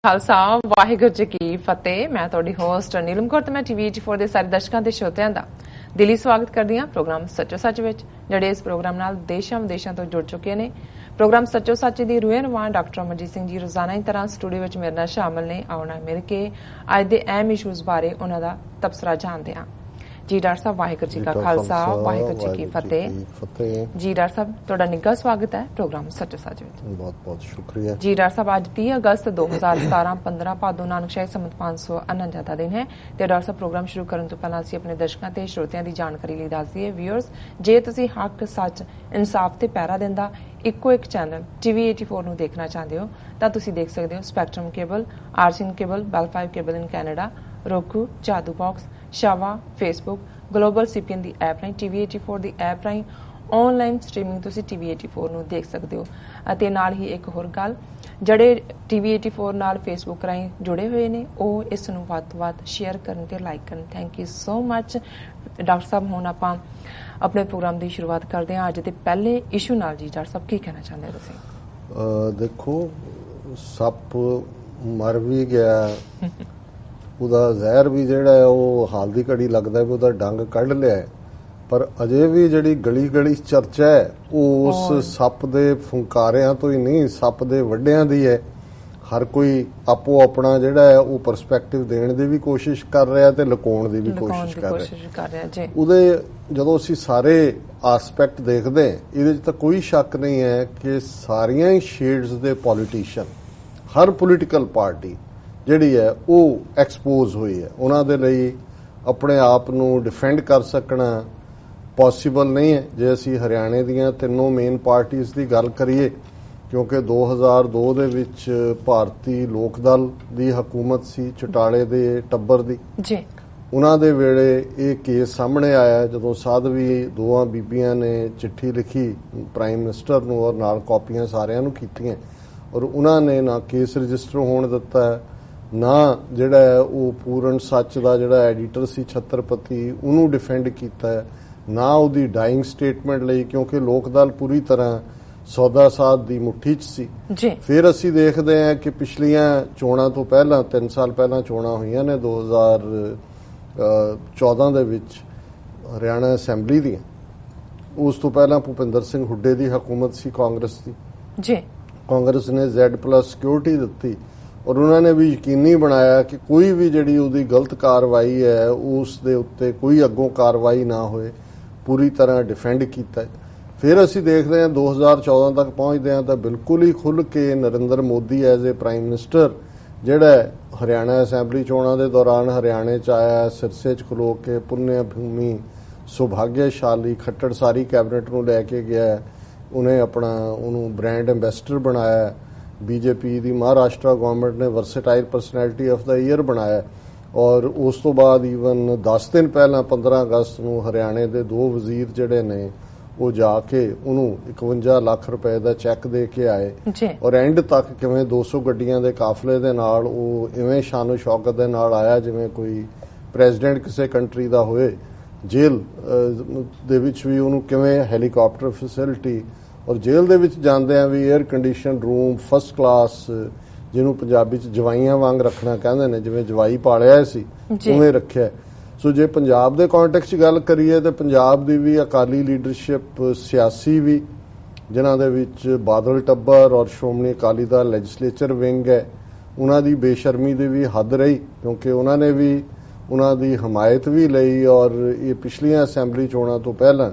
ਖਾਲਸਾ ਵਾਹਿਗੁਰੂ ਜੀ ਕੀ ਫਤਿਹ। ਮੈਂ ਤੁਹਾਡੀ ਹੋਸਟ ਨੀਲਮ ਕੌਰ ਤੇ ਮੈਂ TV84 ਦੇ ਸਾਰੇ ਦਰਸ਼ਕਾਂ ਤੇ ਸ਼ਰੋਤਿਆਂ ਦਾ ਦਿਲੀ ਸਵਾਗਤ ਕਰਦੀ ਹਾਂ ਪ੍ਰੋਗਰਾਮ ਸੱਚੋ ਸੱਚ ਵਿੱਚ, ਜਿਹੜੇ ਇਸ ਪ੍ਰੋਗਰਾਮ ਨਾਲ ਦੇਸ਼ਾਂ ਵਿਦੇਸ਼ਾਂ ਤੋਂ ਜੁੜ ਚੁੱਕੇ ਨੇ। ਪ੍ਰੋਗਰਾਮ ਸੱਚੋ ਸੱਚ ਦੀ ਰੂਹ ਰਵਾਨ ਡਾਕਟਰ ਅਮਰਜੀਤ ਸਿੰਘ ਜੀ ਰੋਜ਼ਾਨਾ ਦੀ ਤਰ੍ਹਾਂ ਸਟੂਡੀਓ ਵਿੱਚ ਮੇਰੇ ਨਾਲ ਸ਼ਾਮਲ ਨੇ। ਆਉਣਾ ਮਿਲ ਕੇ ਅੱਜ ਦੇ ਅਹਿਮ ਇਸ਼ੂਜ਼ ਬਾਰੇ ਉਹਨਾਂ ਦਾ ਤਬਸਰਾ ਜਾਣਦੇ ਹਾਂ। ਜੀ ਡਾਕਟਰ ਸਾਹਿਬ, ਵਾਹਿਗੁਰੂ ਜੀ ਕਾ ਖਾਲਸਾ ਵਾਹਿਗੁਰੂ ਜੀ ਕੀ ਫਤਿਹ। ਜੀ ਡਾਕਟਰ ਸਾਹਿਬ, ਤੁਹਾਡਾ ਨਿੱਘਾ ਸਵਾਗਤ ਹੈ ਪ੍ਰੋਗਰਾਮ ਸੱਚੋ ਸੱਚ ਵਿੱਚ। ਬਹੁਤ ਬਹੁਤ ਸ਼ੁਕਰੀਆ ਜੀ ਡਾਕਟਰ ਸਾਹਿਬ, ਅੱਜ 30 ਅਗਸਤ 2017 15 ਭਾਦੋਂ ਨਾਨਕਸ਼ਾਹੀ ਸੰਮਤ 549 ਦਾ ਦਿਨ ਹੈ ਤੇ ਡਾਕਟਰ ਸਾਹਿਬ, ਪ੍ਰੋਗਰਾਮ ਸ਼ੁਰੂ ਕਰਨ ਤੋਂ ਪਹਿਲਾਂ ਅਸੀਂ ਆਪਣੇ ਦਰਸ਼ਕਾਂ ਤੇ ਸ਼ਰੋਤਿਆਂ ਦੀ ਜਾਣਕਾਰੀ ਲਈ ਦੱਸ ਦਈਏ। ਵਿਊਅਰਸ, ਜੇ ਤੁਸੀਂ ਹੱਕ, ਸੱਚ, ਇਨਸਾਫ ਤੇ ਪਹਿਰਾ ਦਿੰਦਾ ਇੱਕੋ ਇੱਕ ਚੈਨਲ TV84 ਨੂੰ ਦੇਖਣਾ ਚਾਹੁੰਦੇ ਹੋ ਤਾਂ ਤੁਸੀਂ ਦੇਖ ਸਕਦੇ ਹੋ ਸਪੈਕਟਰਮ ਕੇਬਲ, ਆਰਸਿਨ cable, Bell 5 cable in Canada, roku, Jadoo box, ਸ਼ਾਵਾ, ਫੇਸਬੁੱਕ, ਗਲੋਬਲ CPN ਦੀ ਐਪ ਰਾਹੀਂ, TV84 ਦੀ ਐਪ ਰਾਹੀਂ ਆਨਲਾਈਨ ਸਟ੍ਰੀਮਿੰਗ ਤੁਸੀਂ TV84 ਨੂੰ ਦੇਖ ਸਕਦੇ ਹੋ। ਅਤੇ ਨਾਲ ਹੀ ਇੱਕ ਹੋਰ ਗੱਲ, ਜਿਹੜੇ TV84 ਨਾਲ ਫੇਸਬੁੱਕ ਰਾਹੀਂ ਜੁੜੇ ਹੋਏ ਨੇ ਉਹ ਇਸ ਨੂੰ ਵੱਧ ਤੋਂ ਵੱਧ ਸ਼ੇਅਰ ਕਰਨ ਤੇ ਲਾਈਕ ਕਰਨ। Thank you so much doctor ਸਾਹਿਬ। ਹੁਣ ਆਪਾਂ ਆਪਣੇ ਪ੍ਰੋਗਰਾਮ ਦੀ ਸ਼ੁਰੂਆਤ ਕਰਦੇ ਹਾਂ ਅੱਜ ਦੇ ਪਹਿਲੇ ਇਸ਼ੂ ਨਾਲ। ਜੀ ਡਾਕਟਰ ਸਾਹਿਬ, ਕੀ ਕਹਿਣਾ ਚਾਹੁੰਦੇ ਹੋ ਤੁਸੀਂ? ਦੇਖੋ, ਸੱਪ ਮਰ ਵੀ ਗਿਆ, ਉਹਦਾ ਜ਼ਹਿਰ ਵੀ ਜਿਹੜਾ ਹੈ ਉਹ ਹਾਲ ਦੀ ਘੜੀ ਲੱਗਦਾ ਵੀ ਉਹਦਾ ਡੰਗ ਕੱਢ ਲਿਆ, ਪਰ ਅਜੇ ਵੀ ਜਿਹੜੀ ਗਲੀ ਗਲੀ ਚਰਚਾ ਹੈ ਉਹ ਉਸ ਸੱਪ ਦੇ ਫੁੰਕਾਰਿਆਂ ਤੋਂ ਹੀ ਨਹੀਂ, ਸੱਪ ਦੇ ਵੱਡਿਆਂ ਦੀ ਹੈ। ਹਰ ਕੋਈ ਆਪੋ ਆਪਣਾ ਜਿਹੜਾ ਹੈ ਉਹ ਪਰਸਪੈਕਟਿਵ ਦੇਣ ਦੀ ਵੀ ਕੋਸ਼ਿਸ਼ ਕਰ ਰਿਹਾ ਤੇ ਲੁਕਾਉਣ ਦੀ ਵੀ ਕੋਸ਼ਿਸ਼ ਕਰ ਰਿਹਾ। ਉਹਦੇ ਜਦੋਂ ਅਸੀਂ ਸਾਰੇ ਆਸਪੈਕਟ ਦੇਖਦੇ, ਇਹਦੇ 'ਚ ਤਾਂ ਕੋਈ ਸ਼ੱਕ ਨਹੀਂ ਹੈ ਕਿ ਸਾਰੀਆਂ ਹੀ ਸ਼ੇਡਸ ਦੇ ਪੋਲੀਟੀਸ਼ੀਅਨ, ਹਰ ਪੋਲੀਟੀਕਲ ਪਾਰਟੀ ਜਿਹੜੀ ਹੈ ਉਹ ਐਕਸਪੋਜ਼ ਹੋਈ ਹੈ। ਉਹਨਾਂ ਦੇ ਲਈ ਆਪਣੇ ਆਪ ਨੂੰ ਡਿਫੈਂਡ ਕਰ ਸਕਣਾ ਪੋਸੀਬਲ ਨਹੀਂ ਹੈ। ਜੇ ਅਸੀਂ ਹਰਿਆਣੇ ਦੀਆਂ ਤਿੰਨੋਂ ਮੇਨ ਪਾਰਟੀਆਂ ਦੀ ਗੱਲ ਕਰੀਏ, ਕਿਉਂਕਿ 2002 ਦੇ ਵਿੱਚ ਭਾਰਤੀ ਲੋਕ ਦਲ ਦੀ ਹਕੂਮਤ ਸੀ, ਚਟਾਲੇ ਦੇ ਟੱਬਰ ਦੀ ਜੀ, ਉਹਨਾਂ ਦੇ ਵੇਲੇ ਇਹ ਕੇਸ ਸਾਹਮਣੇ ਆਇਆ ਜਦੋਂ ਸਾਧਵੀ ਦੋਵਾਂ ਬੀਬੀਆਂ ਨੇ ਚਿੱਠੀ ਲਿਖੀ ਪ੍ਰਾਈਮ ਮਿਨਿਸਟਰ ਨੂੰ ਔਰ ਨਾਲ ਕਾਪੀਆਂ ਸਾਰਿਆਂ ਨੂੰ ਕੀਤੀਆਂ, ਔਰ ਉਹਨਾਂ ਨੇ ਨਾ ਕੇਸ ਰਜਿਸਟਰ ਹੋਣ ਦਿੱਤਾ, ਨਾ ਜਿਹੜਾ ਹੈ ਉਹ ਪੂਰਨ ਸੱਚ ਦਾ ਜਿਹੜਾ ਐਡੀਟਰ ਸੀ ਛਤਰਪਤੀ ਉਹਨੂੰ ਡਿਫੈਂਡ ਕੀਤਾ, ਨਾ ਉਹਦੀ ਡਾਇੰਗ ਸਟੇਟਮੈਂਟ ਲਈ, ਕਿਉਂਕਿ ਲੋਕ ਦਲ ਪੂਰੀ ਤਰ੍ਹਾਂ ਸੌਦਾ ਸਾਧ ਦੀ ਮੁੱਠੀ 'ਚ ਸੀ। ਫਿਰ ਅਸੀਂ ਦੇਖਦੇ ਹਾਂ ਕਿ ਪਿਛਲੀਆਂ ਚੋਣਾਂ ਤੋਂ ਪਹਿਲਾਂ 3 ਸਾਲ ਪਹਿਲਾਂ ਚੋਣਾਂ ਹੋਈਆਂ ਨੇ 2014 ਦੇ ਵਿੱਚ ਹਰਿਆਣਾ ਅਸੈਂਬਲੀ ਦੀਆਂ। ਉਸ ਤੋਂ ਪਹਿਲਾਂ ਭੁਪਿੰਦਰ ਸਿੰਘ ਹੁੱਡੇ ਦੀ ਹਕੂਮਤ ਸੀ ਕਾਂਗਰਸ ਦੀ ਜੀ। ਕਾਂਗਰਸ ਨੇ Z+ ਸਿਕਿਉਰਿਟੀ ਦਿੱਤੀ ਔਰ ਉਹਨਾਂ ਨੇ ਵੀ ਯਕੀਨੀ ਬਣਾਇਆ ਕਿ ਕੋਈ ਵੀ ਜਿਹੜੀ ਉਹਦੀ ਗਲਤ ਕਾਰਵਾਈ ਹੈ ਉਸ ਦੇ ਉੱਤੇ ਕੋਈ ਅੱਗੋਂ ਕਾਰਵਾਈ ਨਾ ਹੋਏ, ਪੂਰੀ ਤਰ੍ਹਾਂ ਡਿਫੈਂਡ ਕੀਤਾ। ਫਿਰ ਅਸੀਂ ਦੇਖਦੇ ਹਾਂ 2014 ਤੱਕ ਪਹੁੰਚਦੇ ਹਾਂ ਤਾਂ ਬਿਲਕੁਲ ਹੀ ਖੁੱਲ੍ਹ ਕੇ Narendra Modi as a prime minister ਜਿਹੜਾ ਹਰਿਆਣਾ ਅਸੈਂਬਲੀ ਚੋਣਾਂ ਦੇ ਦੌਰਾਨ ਹਰਿਆਣੇ 'ਚ ਆਇਆ, ਸਿਰਸੇ 'ਚ ਖਲੋ ਕੇ ਪੁੰਨਿਆ ਭੂਮੀ, ਸੁਭਾਗਿਆਸ਼ਾਲੀ, ਖੱਟੜ ਸਾਰੀ ਕੈਬਨਿਟ ਨੂੰ ਲੈ ਕੇ ਗਿਆ। ਉਹਨੇ ਉਹਨੂੰ ਬ੍ਰਾਂਡ ਐਂਬੈਸਡਰ ਬਣਾਇਆ। BJP ਦੀ ਮਹਾਰਾਸ਼ਟਰ ਗਵਰਨਮੈਂਟ ਨੇ ਵਰਸੇਟਾਈਲ ਪਰਸਨੈਲਿਟੀ ਆਫ ਦਾ ਈਅਰ ਬਣਾਇਆ। ਔਰ ਉਸ ਤੋਂ ਬਾਅਦ ਈਵਨ 10 ਦਿਨ ਪਹਿਲਾਂ 15 ਅਗਸਤ ਨੂੰ ਹਰਿਆਣੇ ਦੇ 2 ਵਜ਼ੀਰ ਜਿਹੜੇ ਨੇ ਉਹ ਜਾ ਕੇ ਉਹਨੂੰ 51 ਲੱਖ ਰੁਪਏ ਦਾ ਚੈੱਕ ਦੇ ਕੇ ਆਏ। ਔਰ ਐਂਡ ਤੱਕ ਕਿਵੇਂ 200 ਗੱਡੀਆਂ ਦੇ ਕਾਫਲੇ ਦੇ ਨਾਲ ਉਹ ਇਵੇਂ ਸ਼ਾਨੋ ਸ਼ੌਕਤ ਦੇ ਨਾਲ ਆਇਆ ਜਿਵੇਂ ਕੋਈ ਪ੍ਰੈਜ਼ੀਡੈਂਟ ਕਿਸੇ ਕੰਟਰੀ ਦਾ ਹੋਏ। ਜੇਲ੍ਹ ਦੇ ਵਿੱਚ ਵੀ ਉਹਨੂੰ ਕਿਵੇਂ ਹੈਲੀਕਾਪਟਰ ਫੈਸਿਲਿਟੀ, ਔਰ ਜੇਲ੍ਹ ਦੇ ਵਿੱਚ ਜਾਂਦਿਆਂ ਵੀ air condition room, first class, ਜਿਹਨੂੰ ਪੰਜਾਬੀ 'ਚ ਜਵਾਈਆਂ ਵਾਂਗ ਰੱਖਣਾ ਕਹਿੰਦੇ ਨੇ, ਜਿਵੇਂ ਜਵਾਈ ਪਾਲਿਆ ਸੀ ਉਵੇਂ ਰੱਖਿਆ। ਸੋ ਜੇ ਪੰਜਾਬ ਦੇ ਕੰਟੈਕਸਟ 'ਚ ਗੱਲ ਕਰੀਏ ਤਾਂ ਪੰਜਾਬ ਦੀ ਵੀ ਅਕਾਲੀ ਲੀਡਰਸ਼ਿਪ, ਸਿਆਸੀ ਵੀ, ਜਿਨ੍ਹਾਂ ਦੇ ਵਿੱਚ ਬਾਦਲ ਟੱਬਰ ਔਰ ਸ਼੍ਰੋਮਣੀ ਅਕਾਲੀ ਦਲ ਲੈਜਿਸਲੇਚਰ ਵਿੰਗ ਹੈ, ਉਹਨਾਂ ਦੀ ਬੇਸ਼ਰਮੀ ਦੀ ਵੀ ਹੱਦ ਰਹੀ, ਕਿਉਂਕਿ ਉਹਨਾਂ ਨੇ ਵੀ ਉਹਨਾਂ ਦੀ ਹਮਾਇਤ ਵੀ ਲਈ। ਔਰ ਇਹ ਪਿਛਲੀਆਂ ਅਸੈਂਬਲੀ ਚੋਣਾਂ ਤੋਂ ਪਹਿਲਾਂ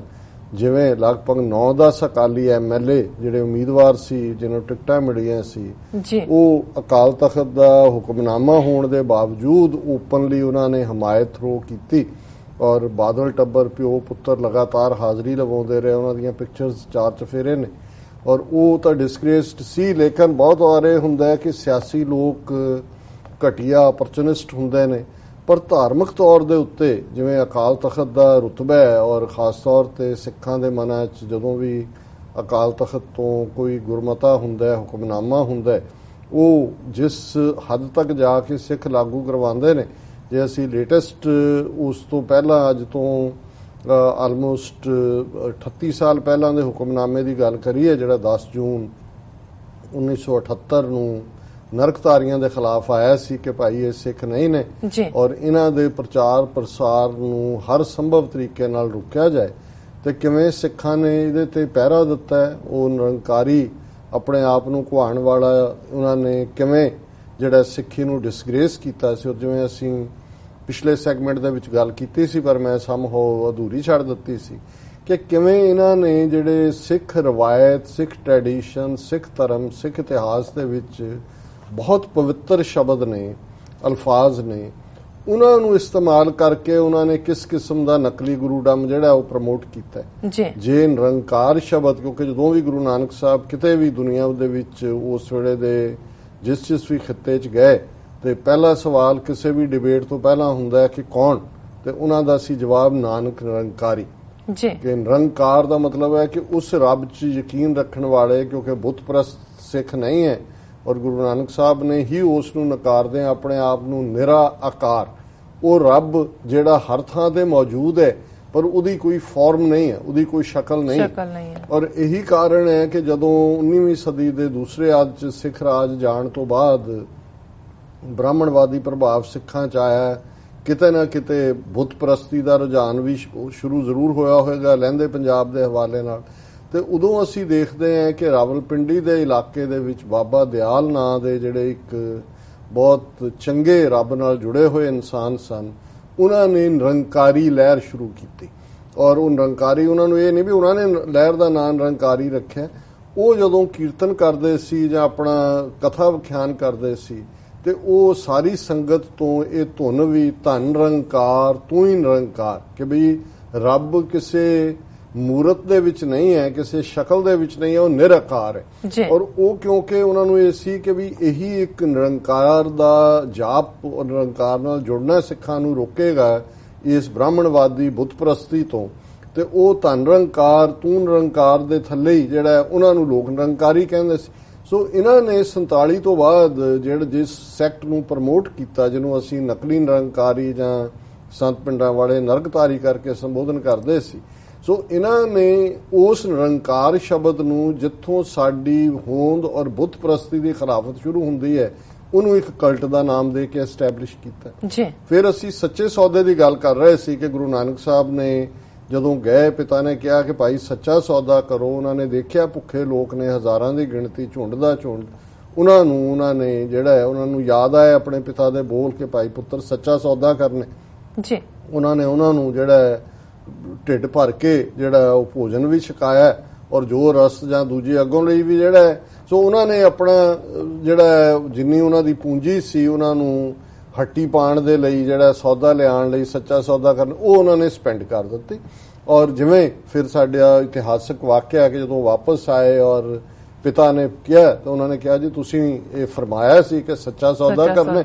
ਜਿਵੇਂ ਲਗਭਗ 9-10 ਅਕਾਲੀ MLA ਜਿਹੜੇ ਉਮੀਦਵਾਰ ਸੀ, ਜਿਹਨਾਂ ਨੂੰ ਟਿਕਟਾਂ ਮਿਲੀਆਂ ਸੀ, ਉਹ ਅਕਾਲ ਤਖਤ ਦਾ ਹੁਕਮਨਾਮਾ ਹੋਣ ਦੇ ਬਾਵਜੂਦ ਓਪਨਲੀ ਉਹਨਾਂ ਨੇ ਹਮਾਇਤ ਥਰੋ ਕੀਤੀ। ਔਰ ਬਾਦਲ ਟੱਬਰ ਪਿਓ ਪੁੱਤਰ ਲਗਾਤਾਰ ਹਾਜ਼ਰੀ ਲਗਾਉਂਦੇ ਰਹੇ, ਉਹਨਾਂ ਦੀਆਂ ਪਿਕਚਰਸ 4 ਚਫੇਰੇ ਨੇ। ਔਰ ਉਹ ਤਾਂ ਡਿਸਗ੍ਰੇਸਡ ਸੀ, ਲੇਕਿਨ ਬਹੁਤ ਵਾਰ ਇਹ ਹੁੰਦਾ ਕਿ ਸਿਆਸੀ ਲੋਕ ਘਟੀਆ ਅਪਰਚੂਨਿਸਟ ਹੁੰਦੇ ਨੇ, ਪਰ ਧਾਰਮਿਕ ਤੌਰ ਦੇ ਉੱਤੇ ਜਿਵੇਂ ਅਕਾਲ ਤਖਤ ਦਾ ਰੁਤਬਾ ਹੈ ਔਰ ਖਾਸ ਤੌਰ ਤੇ ਸਿੱਖਾਂ ਦੇ ਮਨਾਂ 'ਚ ਜਦੋਂ ਵੀ ਅਕਾਲ ਤਖਤ ਤੋਂ ਕੋਈ ਗੁਰਮਤਾ ਹੁੰਦਾ, ਹੁਕਮਨਾਮਾ ਹੁੰਦਾ, ਉਹ ਜਿਸ ਹੱਦ ਤੱਕ ਜਾ ਕੇ ਸਿੱਖ ਲਾਗੂ ਕਰਵਾਉਂਦੇ ਨੇ। ਜੇ ਅਸੀਂ ਲੇਟੈਸਟ ਉਸ ਤੋਂ ਪਹਿਲਾਂ ਅੱਜ ਤੋਂ ਆਲਮੋਸਟ 38 ਸਾਲ ਪਹਿਲਾਂ ਦੇ ਹੁਕਮਨਾਮੇ ਦੀ ਗੱਲ ਕਰੀਏ, ਜਿਹੜਾ 10 ਜੂਨ 1978 ਨੂੰ ਨਰਕਧਾਰੀਆਂ ਦੇ ਖਿਲਾਫ ਆਇਆ ਸੀ ਕਿ ਭਾਈ ਇਹ ਸਿੱਖ ਨਹੀਂ ਨੇ ਔਰ ਇਹਨਾਂ ਦੇ ਪ੍ਰਚਾਰ ਪ੍ਰਸਾਰ ਨੂੰ ਹਰ ਸੰਭਵ ਤਰੀਕੇ ਨਾਲ ਰੋਕਿਆ ਜਾਏ, ਤੇ ਕਿਵੇਂ ਸਿੱਖਾਂ ਨੇ ਇਹਦੇ ਤੇ ਪਹਿਰਾ ਦਿੱਤਾ ਹੈ। ਉਹ ਨਿਰੰਕਾਰੀ ਆਪਣੇ ਆਪ ਨੂੰ ਘੁਆਉਣ ਵਾਲਾ ਉਹਨਾਂ ਨੇ ਕਿਵੇਂ ਜਿਹੜਾ ਸਿੱਖੀ ਨੂੰ ਡਿਸਗ੍ਰੇਸ ਕੀਤਾ ਸੀ। ਔਰ ਜਿਵੇਂ ਅਸੀਂ ਪਿਛਲੇ ਸੈਗਮੈਂਟ ਦੇ ਵਿੱਚ ਗੱਲ ਕੀਤੀ ਸੀ ਪਰ ਮੈਂ ਸਮਹਾਉ ਅਧੂਰੀ ਛੱਡ ਦਿੱਤੀ ਸੀ ਕਿ ਕਿਵੇਂ ਇਹਨਾਂ ਨੇ ਜਿਹੜੇ ਸਿੱਖ ਰਵਾਇਤ, ਸਿੱਖ ਟ੍ਰੈਡੀਸ਼ਨ, ਸਿੱਖ ਧਰਮ, ਸਿੱਖ ਇਤਿਹਾਸ ਦੇ ਵਿੱਚ ਬਹੁਤ ਪਵਿੱਤਰ ਸ਼ਬਦ ਨੇ, ਅਲਫਾਜ਼ ਨੇ, ਉਹਨਾਂ ਨੂੰ ਇਸਤੇਮਾਲ ਕਰਕੇ ਉਹਨਾਂ ਨੇ ਕਿਸ ਕਿਸਮ ਦਾ ਨਕਲੀ ਗੁਰੂਡਮ ਜਿਹੜਾ ਉਹ ਪ੍ਰਮੋਟ ਕੀਤਾ ਹੈ। ਜੇ ਨਿਰੰਕਾਰ ਸ਼ਬਦ, ਕਿਉਂਕਿ ਜਦੋਂ ਵੀ ਗੁਰੂ ਨਾਨਕ ਸਾਹਿਬ ਕਿਤੇ ਵੀ ਦੁਨੀਆ ਦੇ ਵਿੱਚ ਉਸ ਵੇਲੇ ਦੇ ਜਿਸ ਵੀ ਖਿੱਤੇ 'ਚ ਗਏ ਤੇ ਪਹਿਲਾ ਸਵਾਲ ਕਿਸੇ ਵੀ ਡਿਬੇਟ ਤੋਂ ਪਹਿਲਾਂ ਹੁੰਦਾ ਹੈ ਕਿ ਕੌਣ, ਤੇ ਉਹਨਾਂ ਦਾ ਸੀ ਜਵਾਬ ਨਾਨਕ ਨਿਰੰਕਾਰੀ। ਕਿ ਨਿਰੰਕਾਰ ਦਾ ਮਤਲਬ ਹੈ ਕਿ ਉਸ ਰੱਬ 'ਚ ਯਕੀਨ ਰੱਖਣ ਵਾਲੇ, ਕਿਉਂਕਿ ਬੁੱਤ ਪ੍ਰਸਤ ਸਿੱਖ ਨਹੀਂ ਹੈ ਔਰ ਗੁਰੂ ਨਾਨਕ ਸਾਹਿਬ ਨੇ ਹੀ ਉਸ ਨੂੰ ਨਕਾਰਦੇ ਆਪਣੇ ਆਪ ਨੂੰ ਨਿਰਾ ਆਕਾਰ, ਉਹ ਰੱਬ ਜਿਹੜਾ ਹਰ ਥਾਂ ਤੇ ਮੌਜੂਦ ਹੈ ਪਰ ਉਹਦੀ ਕੋਈ ਫਾਰਮ ਨਹੀਂ ਹੈ, ਉਹਦੀ ਕੋਈ ਸ਼ਕਲ ਨਹੀਂ ਹੈ। ਔਰ ਇਹੀ ਕਾਰਨ ਹੈ ਕਿ ਜਦੋਂ 19ਵੀਂ ਸਦੀ ਦੇ ਦੂਸਰੇ ਅੱਧ 'ਚ ਸਿੱਖ ਰਾਜ ਜਾਣ ਤੋਂ ਬਾਅਦ ਬ੍ਰਾਹਮਣਵਾਦੀ ਪ੍ਰਭਾਵ ਸਿੱਖਾਂ 'ਚ ਆਇਆ, ਕਿਤੇ ਨਾ ਕਿਤੇ ਬੁੱਤ ਪ੍ਰਸਤੀ ਦਾ ਰੁਝਾਨ ਵੀ ਸ਼ੁਰੂ ਜ਼ਰੂਰ ਹੋਇਆ ਹੋਵੇਗਾ ਲਹਿੰਦੇ ਪੰਜਾਬ ਦੇ ਹਵਾਲੇ ਨਾਲ। ਤੇ ਉਦੋਂ ਅਸੀਂ ਦੇਖਦੇ ਹਾਂ ਕਿ ਰਾਵਲਪਿੰਡੀ ਦੇ ਇਲਾਕੇ ਦੇ ਵਿੱਚ ਬਾਬਾ ਦਿਆਲ ਨਾਂ ਦੇ ਜਿਹੜੇ ਇੱਕ ਬਹੁਤ ਚੰਗੇ ਰੱਬ ਨਾਲ ਜੁੜੇ ਹੋਏ ਇਨਸਾਨ ਸਨ, ਉਹਨਾਂ ਨੇ ਨਿਰੰਕਾਰੀ ਲਹਿਰ ਸ਼ੁਰੂ ਕੀਤੀ। ਔਰ ਉਹ ਨਿਰੰਕਾਰੀ, ਉਹਨਾਂ ਨੂੰ ਇਹ ਨਹੀਂ ਵੀ ਉਹਨਾਂ ਨੇ ਲਹਿਰ ਦਾ ਨਾਂ ਨਿਰੰਕਾਰੀ ਰੱਖਿਆ, ਉਹ ਜਦੋਂ ਕੀਰਤਨ ਕਰਦੇ ਸੀ ਜਾਂ ਆਪਣਾ ਕਥਾ ਵਿਖਿਆਨ ਕਰਦੇ ਸੀ ਤੇ ਉਹ ਸਾਰੀ ਸੰਗਤ ਤੋਂ ਇਹ ਧੁਨ ਵੀ ਧੰਨ ਨਿਰੰਕਾਰ ਤੂੰ ਹੀ ਨਿਰੰਕਾਰ, ਕਿ ਬਈ ਰੱਬ ਕਿਸੇ ਮੂਰਤ ਦੇ ਵਿੱਚ ਨਹੀਂ ਹੈ, ਕਿਸੇ ਸ਼ਕਲ ਦੇ ਵਿੱਚ ਨਹੀਂ ਹੈ, ਉਹ ਨਿਰਾਕਾਰ ਹੈ। ਔਰ ਉਹ ਕਿਉਂਕਿ ਉਹਨਾਂ ਨੂੰ ਇਹ ਸੀ ਕਿ ਵੀ ਇਹੀ ਇੱਕ ਨਿਰੰਕਾਰ ਦਾ ਜਾਪ ਔਰ ਨਿਰੰਕਾਰ ਨਾਲ ਜੁੜਨਾ ਸਿੱਖਾਂ ਨੂੰ ਰੋਕੇਗਾ ਇਸ ਬ੍ਰਾਹਮਣਵਾਦੀ ਬੁੱਤ ਪ੍ਰਸਤੀ ਤੋਂ, ਤੇ ਉਹ ਧੰਨ ਨਿਰੰਕਾਰ ਤੂੰ ਨਿਰੰਕਾਰ ਦੇ ਥੱਲੇ ਹੀ ਜਿਹੜਾ ਉਹਨਾਂ ਨੂੰ ਲੋਕ ਨਿਰੰਕਾਰੀ ਕਹਿੰਦੇ ਸੀ। ਸੋ ਇਹਨਾਂ ਨੇ 47 ਤੋਂ ਬਾਅਦ ਜਿਹੜਾ ਜਿਸ ਸੈਕਟ ਨੂੰ ਪ੍ਰਮੋਟ ਕੀਤਾ, ਜਿਹਨੂੰ ਅਸੀਂ ਨਕਲੀ ਨਿਰੰਕਾਰੀ ਜਾਂ ਸੰਤ ਪਿੰਡਾਂ ਵਾਲੇ ਨਰਕਧਾਰੀ ਕਰਕੇ ਸੰਬੋਧਨ ਕਰਦੇ ਸੀ, ਸੋ ਇਹਨਾਂ ਨੇ ਉਸ ਨਿਰੰਕਾਰ ਸ਼ਬਦ ਨੂੰ ਜਿੱਥੋਂ ਸਾਡੀ ਹੋਂਦ ਔਰ ਬੁੱਤ ਪ੍ਰਸਤੀ ਦੀ ਖਿਲਾਫਤ ਸ਼ੁਰੂ ਹੁੰਦੀ ਹੈ, ਉਹਨੂੰ ਇੱਕ ਕਲਟ ਦਾ ਨਾਮ ਦੇ ਕੇ ਐਸਟੈਬਲਿਸ਼ ਕੀਤਾ। ਫਿਰ ਅਸੀਂ ਸੱਚੇ ਸੌਦੇ ਦੀ ਗੱਲ ਕਰ ਰਹੇ ਸੀ ਕਿ ਗੁਰੂ ਨਾਨਕ ਸਾਹਿਬ ਨੇ ਜਦੋਂ ਗਏ, ਪਿਤਾ ਨੇ ਕਿਹਾ ਕਿ ਭਾਈ ਸੱਚਾ ਸੌਦਾ ਕਰੋ। ਉਹਨਾਂ ਨੇ ਦੇਖਿਆ ਭੁੱਖੇ ਲੋਕ ਨੇ ਹਜ਼ਾਰਾਂ ਦੀ ਗਿਣਤੀ, ਝੁੰਡ ਦਾ ਝੁੰਡ, ਉਹਨਾਂ ਨੇ ਜਿਹੜਾ ਹੈ ਉਹਨਾਂ ਨੂੰ ਯਾਦ ਆਇਆ ਆਪਣੇ ਪਿਤਾ ਦੇ ਬੋਲ ਕੇ ਭਾਈ ਪੁੱਤਰ ਸੱਚਾ ਸੌਦਾ ਕਰਨੇ। ਉਹਨਾਂ ਨੇ ਉਹਨਾਂ ਨੂੰ ਜਿਹੜਾ ਢਿੱਡ ਭਰ ਕੇ ਜਿਹੜਾ ਉਹ ਭੋਜਨ ਵੀ ਛਕਾਇਆ ਔਰ ਜੋ ਰਸ ਜਾਂ ਦੂਜੀ ਅੱਗੋਂ ਲਈ ਵੀ ਜਿਹੜਾ ਹੈ, ਸੋ ਉਹਨਾਂ ਨੇ ਆਪਣਾ ਜਿਹੜਾ ਜਿੰਨੀ ਉਹਨਾਂ ਦੀ ਪੂੰਜੀ ਸੀ ਉਹਨਾਂ ਨੂੰ ਹੱਟੀ ਪਾਣ ਦੇ ਲਈ, ਜਿਹੜਾ ਸੌਦਾ ਲਿਆਉਣ ਲਈ, ਸੱਚਾ ਸੌਦਾ ਕਰਨ, ਉਹ ਉਹਨਾਂ ਨੇ ਸਪੈਂਡ ਕਰ ਦਿੱਤੀ। ਔਰ ਜਿਵੇਂ ਫਿਰ ਸਾਡਾ ਇਤਿਹਾਸਕ ਵਾਕਿਆ ਕਿ ਜਦੋਂ ਵਾਪਸ ਆਏ ਔਰ ਪਿਤਾ ਨੇ ਕਿਹਾ ਤਾਂ ਉਹਨਾਂ ਨੇ ਕਿਹਾ ਜੀ ਤੁਸੀਂ ਇਹ ਫਰਮਾਇਆ ਸੀ ਕਿ ਸੱਚਾ ਸੌਦਾ ਕਰਨਾ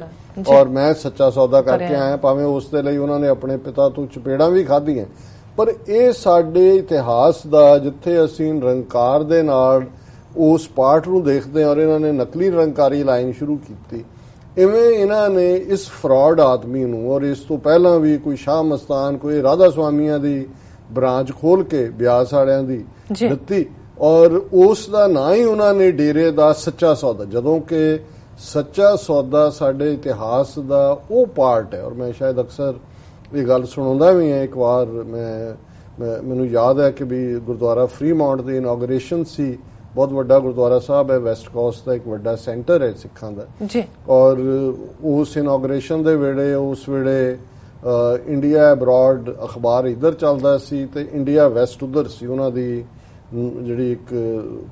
ਔਰ ਮੈਂ ਸੱਚਾ ਸੌਦਾ ਕਰਕੇ ਆਇਆ, ਭਾਵੇਂ ਉਸ ਦੇ ਲਈ ਉਹਨਾਂ ਨੇ ਆਪਣੇ ਪਿਤਾ ਤੋਂ ਚਪੇੜਾਂ ਵੀ ਖਾਧੀਆਂ। ਪਰ ਇਹ ਸਾਡੇ ਇਤਿਹਾਸ ਦਾ ਜਿੱਥੇ ਅਸੀਂ ਨਿਰੰਕਾਰ ਦੇ ਨਾਲ ਉਸ ਪਾਠ ਨੂੰ ਦੇਖਦੇ ਹਾਂ ਔਰ ਇਹਨਾਂ ਨੇ ਨਕਲੀ ਨਿਰੰਕਾਰੀ ਲਾਈਨ ਸ਼ੁਰੂ ਕੀਤੀ, ਇਵੇਂ ਇਹਨਾਂ ਨੇ ਇਸ ਫਰਾਡ ਆਦਮੀ ਨੂੰ, ਔਰ ਇਸ ਤੋਂ ਪਹਿਲਾਂ ਵੀ ਕੋਈ ਸ਼ਾਹ ਮਸਤਾਨ, ਕੋਈ ਰਾਧਾ ਸੁਆਮੀਆਂ ਦੀ ਬ੍ਰਾਂਚ ਖੋਲ ਕੇ ਬਿਆਸ ਵਾਲਿਆਂ ਦੀ ਦਿੱਤੀ ਔਰ ਉਸ ਦਾ ਨਾਂ ਹੀ ਉਹਨਾਂ ਨੇ ਡੇਰੇ ਦਾ ਸੱਚਾ ਸੌਦਾ, ਜਦੋਂ ਕਿ ਸੱਚਾ ਸੌਦਾ ਸਾਡੇ ਇਤਿਹਾਸ ਦਾ ਉਹ ਪਾਰਟ ਹੈ। ਔਰ ਮੈਂ ਸ਼ਾਇਦ ਅਕਸਰ ਇਹ ਗੱਲ ਸੁਣਾਉਂਦਾ ਵੀ ਹਾਂ। ਇੱਕ ਵਾਰ ਮੈਨੂੰ ਯਾਦ ਹੈ ਕਿ ਵੀ ਗੁਰਦੁਆਰਾ ਫਰੀਮਾਉਂਟ ਦੀ ਇਨੋਗ੍ਰੇਸ਼ਨ ਸੀ, ਬਹੁਤ ਵੱਡਾ ਗੁਰਦੁਆਰਾ ਸਾਹਿਬ ਹੈ, ਵੈਸਟ ਕੋਸਟ ਦਾ ਇੱਕ ਵੱਡਾ ਸੈਂਟਰ ਹੈ ਸਿੱਖਾਂ ਦਾ ਜੀ। ਔਰ ਉਸ ਇਨੋਗ੍ਰੇਸ਼ਨ ਦੇ ਵੇਲੇ ਉਸ ਵੇਲੇ ਇੰਡੀਆ ਅਬਰੋਡ ਅਖਬਾਰ ਇੱਧਰ ਚੱਲਦਾ ਸੀ ਤੇ ਇੰਡੀਆ ਵੈਸਟ ਉੱਧਰ ਸੀ। ਉਹਨਾਂ ਦੀ ਜਿਹੜੀ ਇੱਕ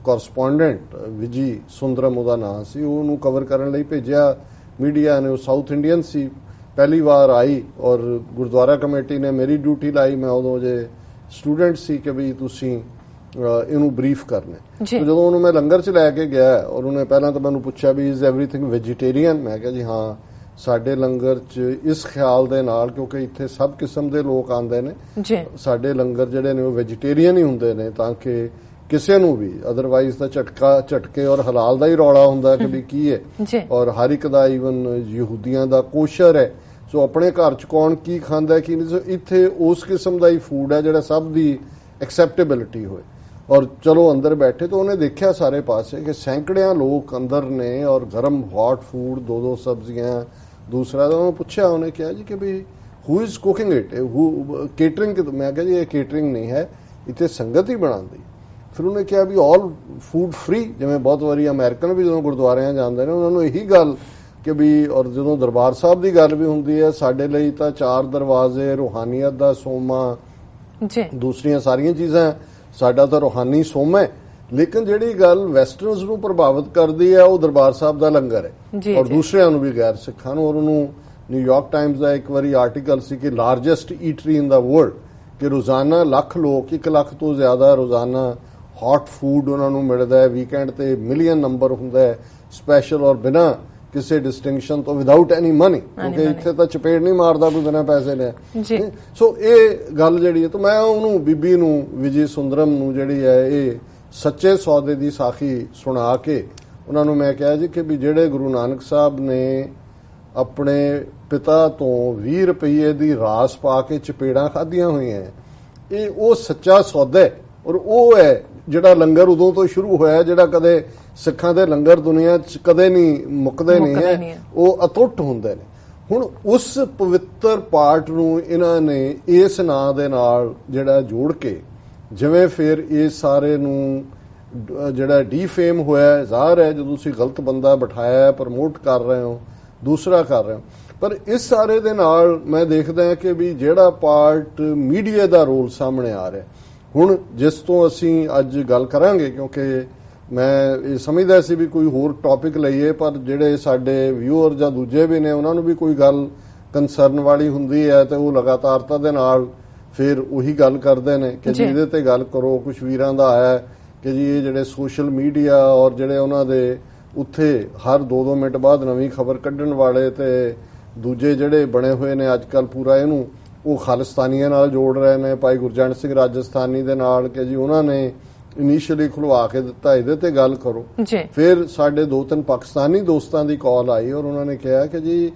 ਕੋਰਸਪੋਂਡੈਂਟ ਵਿਜੀ ਸੁੰਦਰਮ ਉਹਦਾ ਨਾਂ ਸੀ, ਉਹਨੂੰ ਕਵਰ ਕਰਨ ਲਈ ਭੇਜਿਆ ਮੀਡੀਆ ਨੇ। ਉਹ ਸਾਊਥ ਇੰਡੀਅਨ ਸੀ, ਪਹਿਲੀ ਵਾਰ ਆਈ ਔਰ ਗੁਰਦੁਆਰਾ ਕਮੇਟੀ ਨੇ ਮੇਰੀ ਡਿਊਟੀ ਲਾਈ, ਮੈਂ ਉਦੋਂ ਜੇ ਸਟੂਡੈਂਟ ਸੀ ਕਿ ਵੀ ਤੁਸੀਂ ਇਹਨੂੰ ਬਰੀਫ ਕਰਨਾ। ਜਦੋਂ ਉਹਨੂੰ ਮੈਂ ਲੰਗਰ 'ਚ ਲੈ ਕੇ ਗਿਆ ਔਰ ਉਹਨੇ ਪਹਿਲਾਂ ਤਾਂ ਮੈਨੂੰ ਪੁੱਛਿਆ ਵੀ ਇਜ਼ ਐਵਰੀਥਿੰਗ ਵੈਜੀਟੇਰੀਅਨ। ਮੈਂ ਕਿਹਾ ਜੀ ਹਾਂ, ਸਾਡੇ ਲੰਗਰ 'ਚ ਇਸ ਖਿਆਲ ਦੇ ਨਾਲ, ਕਿਉਂਕਿ ਇੱਥੇ ਸਭ ਕਿਸਮ ਦੇ ਲੋਕ ਆਉਂਦੇ ਨੇ, ਸਾਡੇ ਲੰਗਰ ਜਿਹੜੇ ਨੇ ਉਹ ਵੈਜੀਟੇਰੀਅਨ ਹੀ ਹੁੰਦੇ ਨੇ ਤਾਂ ਕਿ ਕਿਸੇ ਨੂੰ ਵੀ ਅਦਰਵਾਈਜ਼ ਤਾਂ ਝਟਕੇ ਔਰ ਹਲਾਲ ਦਾ ਹੀ ਰੌਲਾ ਹੁੰਦਾ ਕਿ ਵੀ ਕੀ ਹੈ। ਔਰ ਹਰ ਇੱਕ ਦਾ ਈਵਨ ਯਹੂਦੀਆਂ ਦਾ ਕੋਸ਼ਰ ਹੈ, ਸੋ ਆਪਣੇ ਘਰ 'ਚ ਕੌਣ ਕੀ ਖਾਂਦਾ ਕੀ ਨਹੀਂ, ਸੋ ਇੱਥੇ ਉਸ ਕਿਸਮ ਦਾ ਹੀ ਫੂਡ ਹੈ ਜਿਹੜਾ ਸਭ ਦੀ ਐਕਸੈਪਟੇਬਿਲਿਟੀ ਹੋਏ। ਔਰ ਚਲੋ ਅੰਦਰ ਬੈਠੇ ਤਾਂ ਉਹਨੇ ਦੇਖਿਆ ਸਾਰੇ ਪਾਸੇ ਕਿ ਸੈਂਕੜਿਆਂ ਲੋਕ ਅੰਦਰ ਨੇ ਔਰ ਗਰਮ ਹੌਟ ਫੂਡ, 2-2 ਸਬਜ਼ੀਆਂ। ਦੂਸਰਾ ਤਾਂ ਉਹਨੂੰ ਪੁੱਛਿਆ, ਉਹਨੇ ਕਿਹਾ ਜੀ ਕਿ ਵੀ who is cooking it, who catering. ਮੈਂ ਕਿਹਾ ਜੀ ਇਹ ਕੇਟਰਿੰਗ ਨਹੀਂ ਹੈ, ਇੱਥੇ ਸੰਗਤ ਹੀ ਬਣਾਉਂਦੀ। ਫਿਰ ਉਹਨੇ ਕਿਹਾ ਵੀ ਆਲ ਫੂਡ ਫ੍ਰੀ, ਜਿਵੇਂ ਬਹੁਤ ਵਾਰੀ ਅਮਰੀਕਨ ਵੀ ਜਦੋਂ ਗੁਰਦੁਆਰਿਆਂ ਜਾਂਦੇ ਨੇ ਉਹਨਾਂ ਨੂੰ ਇਹੀ ਗੱਲ ਕਿ ਵੀ, ਔਰ ਜਦੋਂ ਦਰਬਾਰ ਸਾਹਿਬ ਦੀ ਗੱਲ ਵੀ ਹੁੰਦੀ ਹੈ, ਸਾਡੇ ਲਈ ਤਾਂ 4 ਦਰਵਾਜ਼ੇ, ਰੂਹਾਨੀਅਤ ਦਾ ਸੋਮਾ ਜੀ, ਦੂਸਰੀਆਂ ਸਾਰੀਆਂ ਚੀਜ਼ਾਂ, ਸਾਡਾ ਤਾਂ ਰੂਹਾਨੀ ਸੋਮਾ ਹੈ। ਲੇਕਿਨ ਜਿਹੜੀ ਗੱਲ ਵੈਸਟਰਨਸ ਨੂੰ ਪ੍ਰਭਾਵਿਤ ਕਰਦੀ ਹੈ ਉਹ ਦਰਬਾਰ ਸਾਹਿਬ ਦਾ ਲੰਗਰ ਹੈ, ਔਰ ਦੂਸਰਿਆਂ ਨੂੰ ਵੀ, ਗੈਰ ਸਿੱਖਾਂ ਨੂੰ। ਔਰ ਉਹਨੂੰ ਨਿਊਯਾਰਕ ਟਾਈਮਜ਼ ਦਾ ਇੱਕ ਵਾਰੀ ਆਰਟੀਕਲ ਸੀ ਕਿ ਲਾਰਜੈਸਟ ਈਟਰੀ ਇਨ ਦਾ ਵਰਲਡ, ਕਿ ਰੋਜ਼ਾਨਾ 1 ਲੱਖ 1 ਲੱਖ ਤੋਂ ਜ਼ਿਆਦਾ ਰੋਜ਼ਾਨਾ ਹੌਟ ਫੂਡ ਉਹਨਾਂ ਨੂੰ ਮਿਲਦਾ ਹੈ। ਵੀਕਐਂਡ ਤੇ ਮਿਲੀਅਨ ਨੰਬਰ ਹੁੰਦਾ ਹੈ ਸਪੈਸ਼ਲ, ਔਰ ਬਿਨਾਂ ਕਿਸੇ ਡਿਸਟਿੰਕਸ਼ਨ ਤੋਂ, ਵਿਦਆਊਟ ਐਨੀ ਮਨੀ, ਕਿਉਂਕਿ ਇੱਥੇ ਤਾਂ ਚਪੇੜ ਨਹੀਂ ਮਾਰਦਾ ਕੋਈ ਬਿਨਾਂ ਪੈਸੇ ਲਿਆ। ਸੋ ਇਹ ਗੱਲ ਜਿਹੜੀ ਹੈ, ਤਾਂ ਮੈਂ ਉਹਨੂੰ, ਬੀਬੀ ਨੂੰ, ਵਿਜੇ ਸੁੰਦਰਮ ਨੂੰ ਜਿਹੜੀ ਹੈ ਇਹ ਸੱਚੇ ਸੌਦੇ ਦੀ ਸਾਖੀ ਸੁਣਾ ਕੇ ਉਹਨਾਂ ਨੂੰ ਮੈਂ ਕਿਹਾ ਜੀ ਕਿ ਵੀ ਜਿਹੜੇ ਗੁਰੂ ਨਾਨਕ ਸਾਹਿਬ ਨੇ ਆਪਣੇ ਪਿਤਾ ਤੋਂ 20 ਰੁਪਏ ਦੀ ਰਾਸ ਪਾ ਕੇ ਚਪੇੜਾਂ ਖਾਧੀਆਂ ਹੋਈਆਂ, ਇਹ ਉਹ ਸੱਚਾ ਸੌਦਾ ਹੈ। ਔਰ ਉਹ ਹੈ ਜਿਹੜਾ ਲੰਗਰ ਉਦੋਂ ਤੋਂ ਸ਼ੁਰੂ ਹੋਇਆ, ਜਿਹੜਾ ਕਦੇ ਸਿੱਖਾਂ ਦੇ ਲੰਗਰ ਦੁਨੀਆ 'ਚ ਕਦੇ ਨਹੀਂ ਮੁੱਕਦੇ ਨਹੀਂ ਹੈ, ਉਹ ਅਤੁੱਟ ਹੁੰਦੇ ਨੇ। ਹੁਣ ਉਸ ਪਵਿੱਤਰ ਪਾਠ ਨੂੰ ਇਹਨਾਂ ਨੇ ਇਸ ਨਾਂ ਦੇ ਨਾਲ ਜਿਹੜਾ ਜੋੜ ਕੇ, ਜਿਵੇਂ ਫਿਰ ਇਸ ਸਾਰੇ ਨੂੰ ਜਿਹੜਾ ਡੀਫੇਮ ਹੋਇਆ, ਜ਼ਾਹਰ ਹੈ ਜਦੋਂ ਤੁਸੀਂ ਗਲਤ ਬੰਦਾ ਬਿਠਾਇਆ, ਪ੍ਰਮੋਟ ਕਰ ਰਹੇ ਹੋ, ਦੂਸਰਾ ਕਰ ਰਹੇ ਹੋ। ਪਰ ਇਸ ਸਾਰੇ ਦੇ ਨਾਲ ਮੈਂ ਦੇਖਦਾ ਹਾਂ ਕਿ ਵੀ ਜਿਹੜਾ ਪਾਰਟ ਮੀਡੀਆ ਦਾ ਰੋਲ ਸਾਹਮਣੇ ਆ ਰਿਹਾ, ਹੁਣ ਜਿਸ ਤੋਂ ਅਸੀਂ ਅੱਜ ਗੱਲ ਕਰਾਂਗੇ, ਕਿਉਂਕਿ ਮੈਂ ਇਹ ਸਮਝਦਾ ਸੀ ਵੀ ਕੋਈ ਹੋਰ ਟੌਪਿਕ ਲਈਏ, ਪਰ ਜਿਹੜੇ ਸਾਡੇ ਵਿਊਅਰ ਜਾਂ ਦੂਜੇ ਵੀ ਨੇ ਉਹਨਾਂ ਨੂੰ ਵੀ ਕੋਈ ਗੱਲ ਕੰਸਰਨ ਵਾਲੀ ਹੁੰਦੀ ਹੈ ਤੇ ਉਹ ਲਗਾਤਾਰਤਾ ਦੇ ਨਾਲ ਫਿਰ ਉਹੀ ਗੱਲ ਕਰਦੇ ਨੇ ਕਿ ਜੀ ਇਹਦੇ ਤੇ ਗੱਲ ਕਰੋ। ਕੁਝ ਵੀਰਾਂ ਦਾ ਆਇਆ ਕਿ ਜੀ ਇਹ ਜਿਹੜੇ ਸੋਸ਼ਲ ਮੀਡੀਆ ਔਰ ਜਿਹੜੇ ਉਹਨਾਂ ਦੇ ਉੱਥੇ ਹਰ 2-2 ਮਿੰਟ ਬਾਅਦ ਨਵੀਂ ਖਬਰ ਕੱਢਣ ਵਾਲੇ ਤੇ ਦੂਜੇ ਜਿਹੜੇ ਬਣੇ ਹੋਏ ਨੇ ਅੱਜ ਕੱਲ, ਪੂਰਾ ਇਹਨੂੰ ਉਹ ਖਾਲਿਸਤਾਨੀਆਂ ਨਾਲ ਜੋੜ ਰਹੇ ਨੇ, ਭਾਈ ਗੁਰਜੰਟ ਸਿੰਘ ਰਾਜਸਥਾਨੀ ਦੇ ਨਾਲ, ਕਿ ਜੀ ਉਹਨਾਂ ਨੇ ਇਨੀਸ਼ੀਅਲੀ ਖੁਲਵਾ ਕੇ ਦਿੱਤਾ, ਇਹਦੇ ਤੇ ਗੱਲ ਕਰੋ। ਫਿਰ ਸਾਡੇ 2-3 ਪਾਕਿਸਤਾਨੀ ਦੋਸਤਾਂ ਦੀ ਕਾਲ ਆਈ ਔਰ ਉਹਨਾਂ ਨੇ ਕਿਹਾ ਕਿ ਜੀ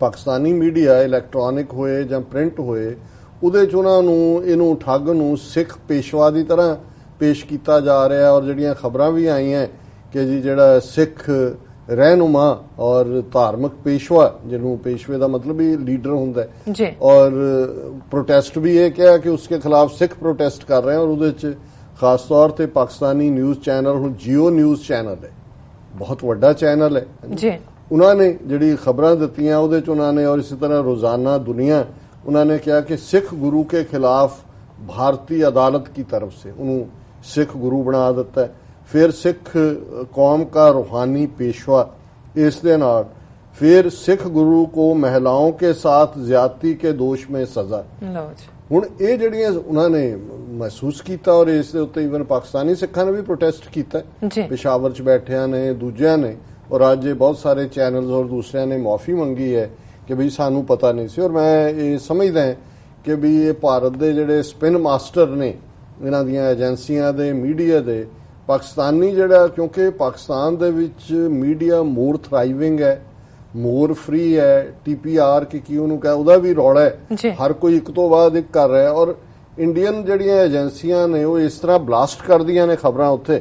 ਪਾਕਿਸਤਾਨੀ ਮੀਡੀਆ, ਇਲੈਕਟ੍ਰੋਨਿਕ ਹੋਏ ਜਾਂ ਪ੍ਰਿੰਟ ਹੋਏ, ਉਹਦੇ 'ਚ ਉਹਨਾਂ ਨੂੰ ਇਹਨੂੰ ਠੱਗ ਨੂੰ ਸਿੱਖ ਪੇਸ਼ਵਾ ਦੀ ਤਰ੍ਹਾਂ ਪੇਸ਼ ਕੀਤਾ ਜਾ ਰਿਹਾ। ਔਰ ਜਿਹੜੀਆਂ ਖਬਰਾਂ ਵੀ ਆਈਆਂ ਕਿ ਜੀ ਜਿਹੜਾ ਸਿੱਖ ਰਹਿਨੁਮਾ ਔਰ ਧਾਰਮਿਕ ਪੇਸ਼ਵਾ, ਜਿਹਨੂੰ ਪੇਸ਼ਵੇ ਦਾ ਮਤਲਬ ਹੀ ਲੀਡਰ ਹੁੰਦਾ ਹੈ, ਔਰ ਪ੍ਰੋਟੈਸਟ ਵੀ ਇਹ ਕਿਹਾ ਕਿ ਉਸਕੇ ਖਿਲਾਫ ਸਿੱਖ ਪ੍ਰੋਟੈਸਟ ਕਰ ਰਹੇ ਹਨ। ਔਰ ਉਹਦੇ 'ਚ ਖਾਸ ਤੌਰ ਤੇ ਪਾਕਿਸਤਾਨੀ ਨਿਊਜ਼ ਚੈਨਲ, ਹੁਣ ਜੀਓ ਨਿਊਜ਼ ਚੈਨਲ ਹੈ, ਬਹੁਤ ਵੱਡਾ ਚੈਨਲ ਹੈ, ਉਹਨਾਂ ਨੇ ਜਿਹੜੀ ਖਬਰਾਂ ਦਿੱਤੀਆਂ ਉਹਦੇ 'ਚ ਉਹਨਾਂ ਨੇ, ਔਰ ਇਸੇ ਤਰ੍ਹਾਂ ਰੋਜ਼ਾਨਾ ਦੁਨੀਆ, उन्होंने कहा कि सिख गुरु के खिलाफ भारतीय अदालत की तरफ से उन्होंने सिख गुरु बना दिता है। फिर सिख कौम का रूहानी पेशवा, इस दे नाल फिर सिख गुरु को महिलाओं के साथ ज्यादती के दोष में सजा। हुण ये जिहड़ियां उन्होंने महसूस किया और इस दे उत्ते इवन पाकिस्तानी सिखां ने भी प्रोटेस्ट किया, पेशावर च बैठिया ने, दूजिया ने, और अज बहुत सारे चैनल्स और दूसरिया ने माफ़ी मंगी है कि बई सानू पता नहीं सी। और मैं ये समझदा कि भी ये भारत के जिहड़े स्पिन मास्टर ने, इन्हां दियां एजेंसियां दे, मीडिया दे, पाकिस्तानी जिहड़ा, क्योंकि पाकिस्तान दे विच मीडिया मोर थ्राइविंग है, मोर फ्री है, TPR की उन्होंने कहा उहदा भी रौला है, हर कोई एक तो बाद एक कर रहा है। और इंडियन जिहड़ियां एजेंसियां ने वो इस तरह ब्लास्ट कर दियां ने खबरां उत्थे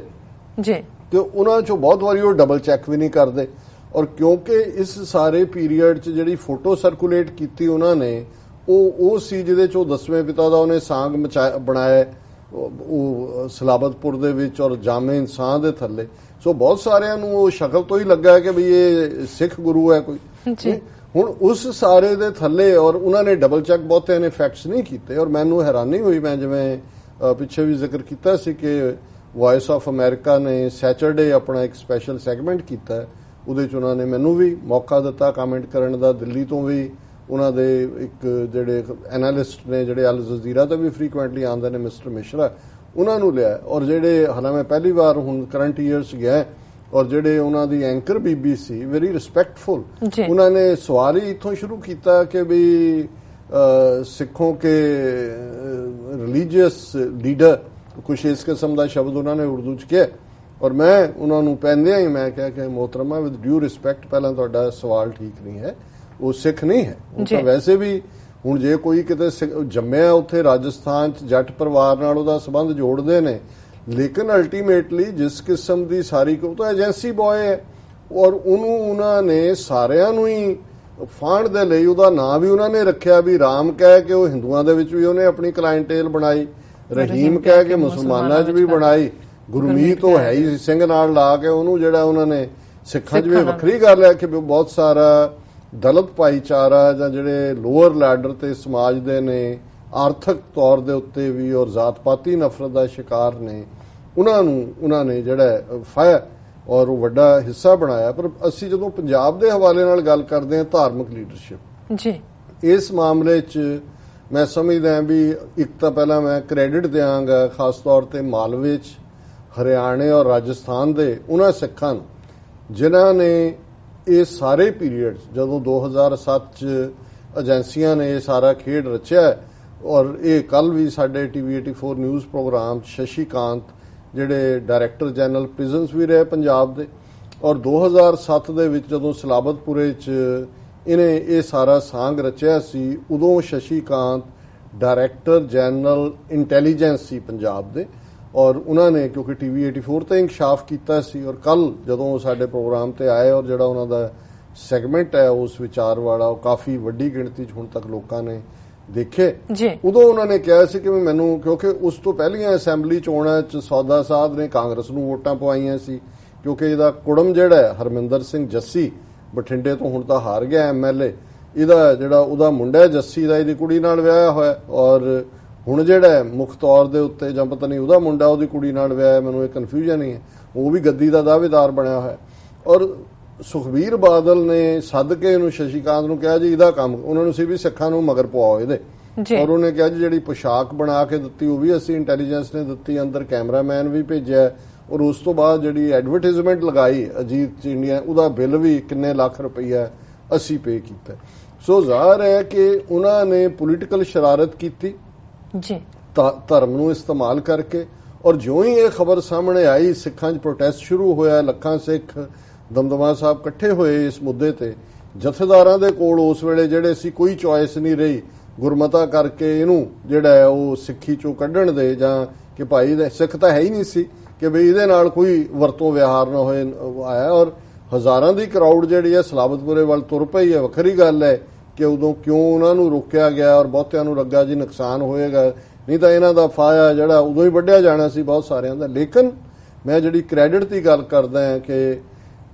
कि उन्हां चों बहुत वारी वो डबल चैक भी नहीं करते। और क्योंकि इस सारे पीरीयड च जिहड़ी फोटो सर्कुलेट की उन्होंने वो सी जिहदे चों 10वें पिता दा उन्हें सांग बनाया सलाबतपुर दे विच और जामे इंसान दे थल्ले। सो बहुत सारिਆਂ ਨੂੰ ਉਹ ਸ਼ਕਲ ਤੋਂ ਹੀ ਲੱਗਾ ਕਿ ਵੀ ਇਹ ਸਿੱਖ ਗੁਰੂ ਹੈ ਕੋਈ। ਹੁਣ ਉਸ ਸਾਰੇ ਦੇ ਥੱਲੇ ਔਰ ਉਹਨਾਂ ਨੇ ਡਬਲ ਚੈੱਕ ਬਹੁਤੇ ਨੇ ਫੈਕਟਸ ਨਹੀਂ ਕੀਤੇ। ਔਰ ਮੈਨੂੰ ਹੈਰਾਨੀ ਹੋਈ, ਮੈਂ ਜਿਵੇਂ ਪਿੱਛੇ ਵੀ ਜ਼ਿਕਰ ਕੀਤਾ ਸੀ ਕਿ ਵੌਇਸ ਆਫ ਅਮਰੀਕਾ ਨੇ ਸੈਚਰਡੇ ਆਪਣਾ ਇੱਕ ਸਪੈਸ਼ਲ ਸੈਗਮੈਂਟ ਕੀਤਾ, ਉਹਦੇ 'ਚ ਉਹਨਾਂ ਨੇ ਮੈਨੂੰ ਵੀ ਮੌਕਾ ਦਿੱਤਾ ਕਮੈਂਟ ਕਰਨ ਦਾ। ਦਿੱਲੀ ਤੋਂ ਵੀ ਉਹਨਾਂ ਦੇ ਇੱਕ ਜਿਹੜੇ ਐਨਾਲਿਸਟ ਨੇ ਜਿਹੜੇ ਅਲ ਜਜ਼ੀਰਾ ਤੇ ਵੀ ਫ੍ਰੀਕੁਐਂਟਲੀ ਆਉਂਦੇ ਨੇ, ਮਿਸਟਰ ਮਿਸ਼ਰਾ, ਉਹਨਾਂ ਨੂੰ ਲਿਆ। ਔਰ ਜਿਹੜੇ ਹਾਲਾਂ ਮੈਂ ਪਹਿਲੀ ਵਾਰ ਹੁਣ ਕਰੰਟ ਈਅਰਸ ਗਿਆ, ਔਰ ਜਿਹੜੇ ਉਹਨਾਂ ਦੀ ਐਂਕਰ ਬੀਬੀ ਸੀ, ਵੈਰੀ ਰਿਸਪੈਕਟਫੁਲ, ਉਹਨਾਂ ਨੇ ਸਵਾਲ ਹੀ ਇੱਥੋਂ ਸ਼ੁਰੂ ਕੀਤਾ ਕਿ ਵੀ ਸਿੱਖੋਂ ਕੇ ਰਿਲੀਜੀਅਸ ਲੀਡਰ, ਕੁਛ ਇਸ ਕਿਸਮ ਦਾ ਸ਼ਬਦ ਉਹਨਾਂ ਨੇ ਉਰਦੂ 'ਚ ਕਿਹਾ। ਔਰ ਮੈਂ ਉਹਨਾਂ ਨੂੰ ਪੈਂਦਿਆਂ ਹੀ ਮੈਂ ਕਿਹਾ ਕਿ मोहतरमा विद ड्यू रिस्पैक्ट, ਪਹਿਲਾਂ ਤੁਹਾਡਾ ਸਵਾਲ ਠੀਕ ਨਹੀਂ ਹੈ, ਉਹ ਸਿੱਖ ਨਹੀਂ ਹੈ। ਉਹ ਤਾਂ ਵੈਸੇ ਵੀ ਹੁਣ ਜੇ ਕੋਈ ਕਿਤੇ ਜੰਮਿਆ ਉੱਥੇ ਰਾਜਸਥਾਨ 'ਚ ਜੱਟ ਪਰਿਵਾਰ ਨਾਲ ਉਹਦਾ ਸੰਬੰਧ ਜੋੜਦੇ ਨੇ, ਲੇਕਿਨ ਅਲਟੀਮੇਟਲੀ ਜਿਸ ਕਿਸਮ ਦੀ ਸਾਰੀ ਉਹ ਤਾਂ ਏਜੰਸੀ ਬॉय ਹੈ ਔਰ ਉਹਨੂੰ ਉਹਨਾਂ ਨੇ ਸਾਰਿਆਂ ਨੂੰ ਹੀ ਫਾਂਡ ਦੇ ਲਈ ਉਹਦਾ ਨਾਂ ਵੀ ਉਹਨਾਂ ਨੇ ਰੱਖਿਆ ਵੀ ਰਾਮ ਕਹਿ ਕੇ ਉਹ ਹਿੰਦੂਆਂ ਦੇ ਵਿੱਚ ਵੀ ਉਹਨੇ ਆਪਣੀ ਕਲਾਇੰਟੇਲ ਬਣਾਈ, ਰਹੀਮ ਕਹਿ ਕੇ ਮੁਸਲਮਾਨਾਂ 'ਚ ਵੀ ਬਣਾਈ, ਗੁਰਮੀਤ ਉਹ ਹੈ ਹੀ ਸਿੰਘ ਨਾਲ ਲਾ ਕੇ ਉਹਨੂੰ ਜਿਹੜਾ ਉਹਨਾਂ ਨੇ ਸਿੱਖਾਂ 'ਚ ਵੀ ਵੱਖਰੀ ਗੱਲ ਹੈ ਕਿ ਬਹੁਤ ਸਾਰਾ ਦਲਿਤ ਭਾਈਚਾਰਾ ਜਾਂ ਜਿਹੜੇ ਲੋਅਰ ਲੈਡਰ ਤੇ ਸਮਾਜ ਦੇ ਨੇ ਆਰਥਿਕ ਤੌਰ ਦੇ ਉੱਤੇ ਵੀ ਔਰ ਜ਼ਾਤ-ਪਾਤੀ ਨਫ਼ਰਤ ਦਾ ਸ਼ਿਕਾਰ ਨੇ, ਉਹਨਾਂ ਨੇ ਜਿਹੜਾ ਫਾਇਆ ਔਰ ਉਹ ਵੱਡਾ ਹਿੱਸਾ ਬਣਾਇਆ। ਪਰ ਅਸੀਂ ਜਦੋਂ ਪੰਜਾਬ ਦੇ ਹਵਾਲੇ ਨਾਲ ਗੱਲ ਕਰਦੇ ਹਾਂ ਧਾਰਮਿਕ ਲੀਡਰਸ਼ਿਪ ਜੀ, ਇਸ ਮਾਮਲੇ 'ਚ ਮੈਂ ਸਮਝਦਾ ਵੀ ਇੱਕ ਤਾਂ ਪਹਿਲਾਂ ਮੈਂ ਕ੍ਰੈਡਿਟ ਦਿਆਂਗਾ ਖਾਸ ਤੌਰ ਤੇ ਮਾਲਵੇ 'ਚ, ਹਰਿਆਣੇ ਔਰ ਰਾਜਸਥਾਨ ਦੇ ਉਹਨਾਂ ਸਿੱਖਾਂ ਨੂੰ ਜਿਨ੍ਹਾਂ ਨੇ ਇਹ ਸਾਰੇ ਪੀਰੀਅਡ ਜਦੋਂ 2007 'ਚ ਏਜੰਸੀਆਂ ਨੇ ਇਹ ਸਾਰਾ ਖੇਡ ਰਚਿਆ ਔਰ ਇਹ ਕੱਲ ਵੀ ਸਾਡੇ TV 84 news programme Shashi Kant ਜਿਹੜੇ ਡਾਇਰੈਕਟਰ ਜਨਰਲ ਪ੍ਰਿਜ਼ਨਸ ਵੀ ਰਹੇ ਪੰਜਾਬ ਦੇ ਔਰ 2007 ਦੇ ਵਿੱਚ ਜਦੋਂ ਸਲਾਬਤਪੁਰੇ 'ਚ ਇਹਨੇ ਇਹ ਸਾਰਾ ਸਾਂਗ ਰਚਿਆ ਸੀ ਉਦੋਂ Shashi Kant director general intelligence ਸੀ ਪੰਜਾਬ ਦੇ ਔਰ ਉਹਨਾਂ ਨੇ ਕਿਉਂਕਿ TV 84 ਤੇ ਇਨਕਸ਼ਾਫ ਕੀਤਾ ਸੀ ਔਰ ਕੱਲ ਜਦੋਂ ਸਾਡੇ ਪ੍ਰੋਗਰਾਮ ਤੇ ਆਏ ਔਰ ਜਿਹੜਾ ਉਹਨਾਂ ਦਾ ਸੈਗਮੈਂਟ ਹੈ ਉਸ ਵਿਚਾਰ ਵਾਲਾ ਉਹ ਕਾਫੀ ਵੱਡੀ ਗਿਣਤੀ 'ਚ ਹੁਣ ਤੱਕ ਲੋਕਾਂ ਨੇ ਦੇਖੇ ਉਦੋਂ ਉਹਨਾਂ ਨੇ ਕਿਹਾ ਸੀ ਕਿ ਮੈਨੂੰ ਕਿਉਂਕਿ ਉਸ ਤੋਂ ਪਹਿਲੀਆਂ ਅਸੈਂਬਲੀ ਚੋਣਾਂ 'ਚ ਸੌਦਾ ਸਾਧ ਨੇ ਕਾਂਗਰਸ ਨੂੰ ਵੋਟਾਂ ਪਵਾਈਆਂ ਸੀ ਕਿਉਂਕਿ ਇਹਦਾ ਕੁੜਮ ਜਿਹੜਾ ਹਰਮਿੰਦਰ ਸਿੰਘ ਜੱਸੀ ਬਠਿੰਡੇ ਤੋਂ ਹੁਣ ਤਾਂ ਹਾਰ ਗਿਆ MLA, ਇਹਦਾ ਜਿਹੜਾ ਉਹਦਾ ਮੁੰਡਾ ਜੱਸੀ ਦਾ ਇਹਦੀ ਕੁੜੀ ਨਾਲ ਵਿਆਹਿਆ ਹੋਇਆ ਔਰ ਹੁਣ ਜਿਹੜਾ ਮੁੱਖ ਤੌਰ ਦੇ ਉੱਤੇ ਜਾਂ ਪਤਾ ਨਹੀਂ ਉਹਦਾ ਮੁੰਡਾ ਉਹਦੀ ਕੁੜੀ ਨਾਲ ਵਿਆਹਿਆ, ਮੈਨੂੰ ਇਹ ਕਨਫਿਊਜ਼ਨ ਹੀ ਹੈ, ਉਹ ਵੀ ਗੱਦੀ ਦਾ ਦਾਅਵੇਦਾਰ ਬਣਿਆ ਹੋਇਆ ਔਰ ਸੁਖਬੀਰ ਬਾਦਲ ਨੇ ਸੱਦ ਕੇ ਇਹਨੂੰ ਸ਼ਸ਼ੀ ਕਾਂਤ ਨੂੰ ਕਿਹਾ ਜੀ ਇਹਦਾ ਕੰਮ ਉਹਨਾਂ ਨੂੰ ਸੀ ਵੀ ਸਿੱਖਾਂ ਨੂੰ ਮਗਰ ਪਵਾਓ ਇਹਦੇ ਔਰ ਉਹਨੇ ਕਿਹਾ ਜੀ ਜਿਹੜੀ ਪੁਸ਼ਾਕ ਬਣਾ ਕੇ ਦਿੱਤੀ ਉਹ ਵੀ ਅਸੀਂ ਇੰਟੈਲੀਜੈਂਸ ਨੇ ਦਿੱਤੀ, ਅੰਦਰ ਕੈਮਰਾਮੈਨ ਵੀ ਭੇਜਿਆ ਔਰ ਉਸ ਤੋਂ ਬਾਅਦ ਜਿਹੜੀ ਐਡਵਰਟਾਈਜ਼ਮੈਂਟ ਲਗਾਈ ਅਜੀਤ 'ਚ ਇੰਡੀਆ ਉਹਦਾ ਬਿੱਲ ਵੀ ਕਿੰਨੇ ਲੱਖ ਰੁਪਈਆ ਅਸੀਂ ਪੇ ਕੀਤਾ। ਸੋ ਜ਼ਾਹਰ ਹੈ ਕਿ ਉਹਨਾਂ ਨੇ ਪੋਲੀਟੀਕਲ ਸ਼ਰਾਰਤ ਕੀਤੀ ਜੀ ਧਰਮ ਨੂੰ ਇਸਤੇਮਾਲ ਕਰਕੇ ਔਰ ਜਿਉਂ ਹੀ ਇਹ ਖਬਰ ਸਾਹਮਣੇ ਆਈ ਸਿੱਖਾਂ 'ਚ ਪ੍ਰੋਟੈਸਟ ਸ਼ੁਰੂ ਹੋਇਆ, ਲੱਖਾਂ ਸਿੱਖ ਦਮਦਮਾ ਸਾਹਿਬ ਇਕੱਠੇ ਹੋਏ ਇਸ ਮੁੱਦੇ ਤੇ, ਜਥੇਦਾਰਾਂ ਦੇ ਕੋਲ ਉਸ ਵੇਲੇ ਜਿਹੜੇ ਸੀ ਕੋਈ ਚੁਆਇਸ ਨਹੀਂ ਰਹੀ ਗੁਰਮਤਾ ਕਰਕੇ ਇਹਨੂੰ ਜਿਹੜਾ ਹੈ ਉਹ ਸਿੱਖੀ ਚੋਂ ਕੱਢਣ ਦੇ ਜਾਂ ਕਿ ਭਾਈ ਸਿੱਖ ਤਾਂ ਹੈ ਹੀ ਨਹੀਂ ਸੀ ਕਿ ਬਈ ਇਹਦੇ ਨਾਲ ਕੋਈ ਵਰਤੋਂ ਵਿਹਾਰ ਨਾ ਹੋਏ ਆਇਆ ਔਰ ਹਜ਼ਾਰਾਂ ਦੀ ਕਰਾਊਡ ਜਿਹੜੀ ਹੈ ਸਲਾਬਤਪੁਰੇ ਵੱਲ ਤੁਰ ਪਈ ਹੈ। ਵੱਖਰੀ ਗੱਲ ਹੈ ਕਿ ਉਦੋਂ ਕਿਉਂ ਉਹਨਾਂ ਨੂੰ ਰੋਕਿਆ ਗਿਆ ਔਰ ਬਹੁਤਿਆਂ ਨੂੰ ਲੱਗਾ ਜੀ ਨੁਕਸਾਨ ਹੋਏਗਾ, ਨਹੀਂ ਤਾਂ ਇਹਨਾਂ ਦਾ ਫਾਇਆ ਜਿਹੜਾ ਉਦੋਂ ਹੀ ਵੱਢਿਆ ਜਾਣਾ ਸੀ ਬਹੁਤ ਸਾਰਿਆਂ ਦਾ। ਲੇਕਿਨ ਮੈਂ ਜਿਹੜੀ ਕ੍ਰੈਡਿਟ ਦੀ ਗੱਲ ਕਰਦਾ ਹਾਂ ਕਿ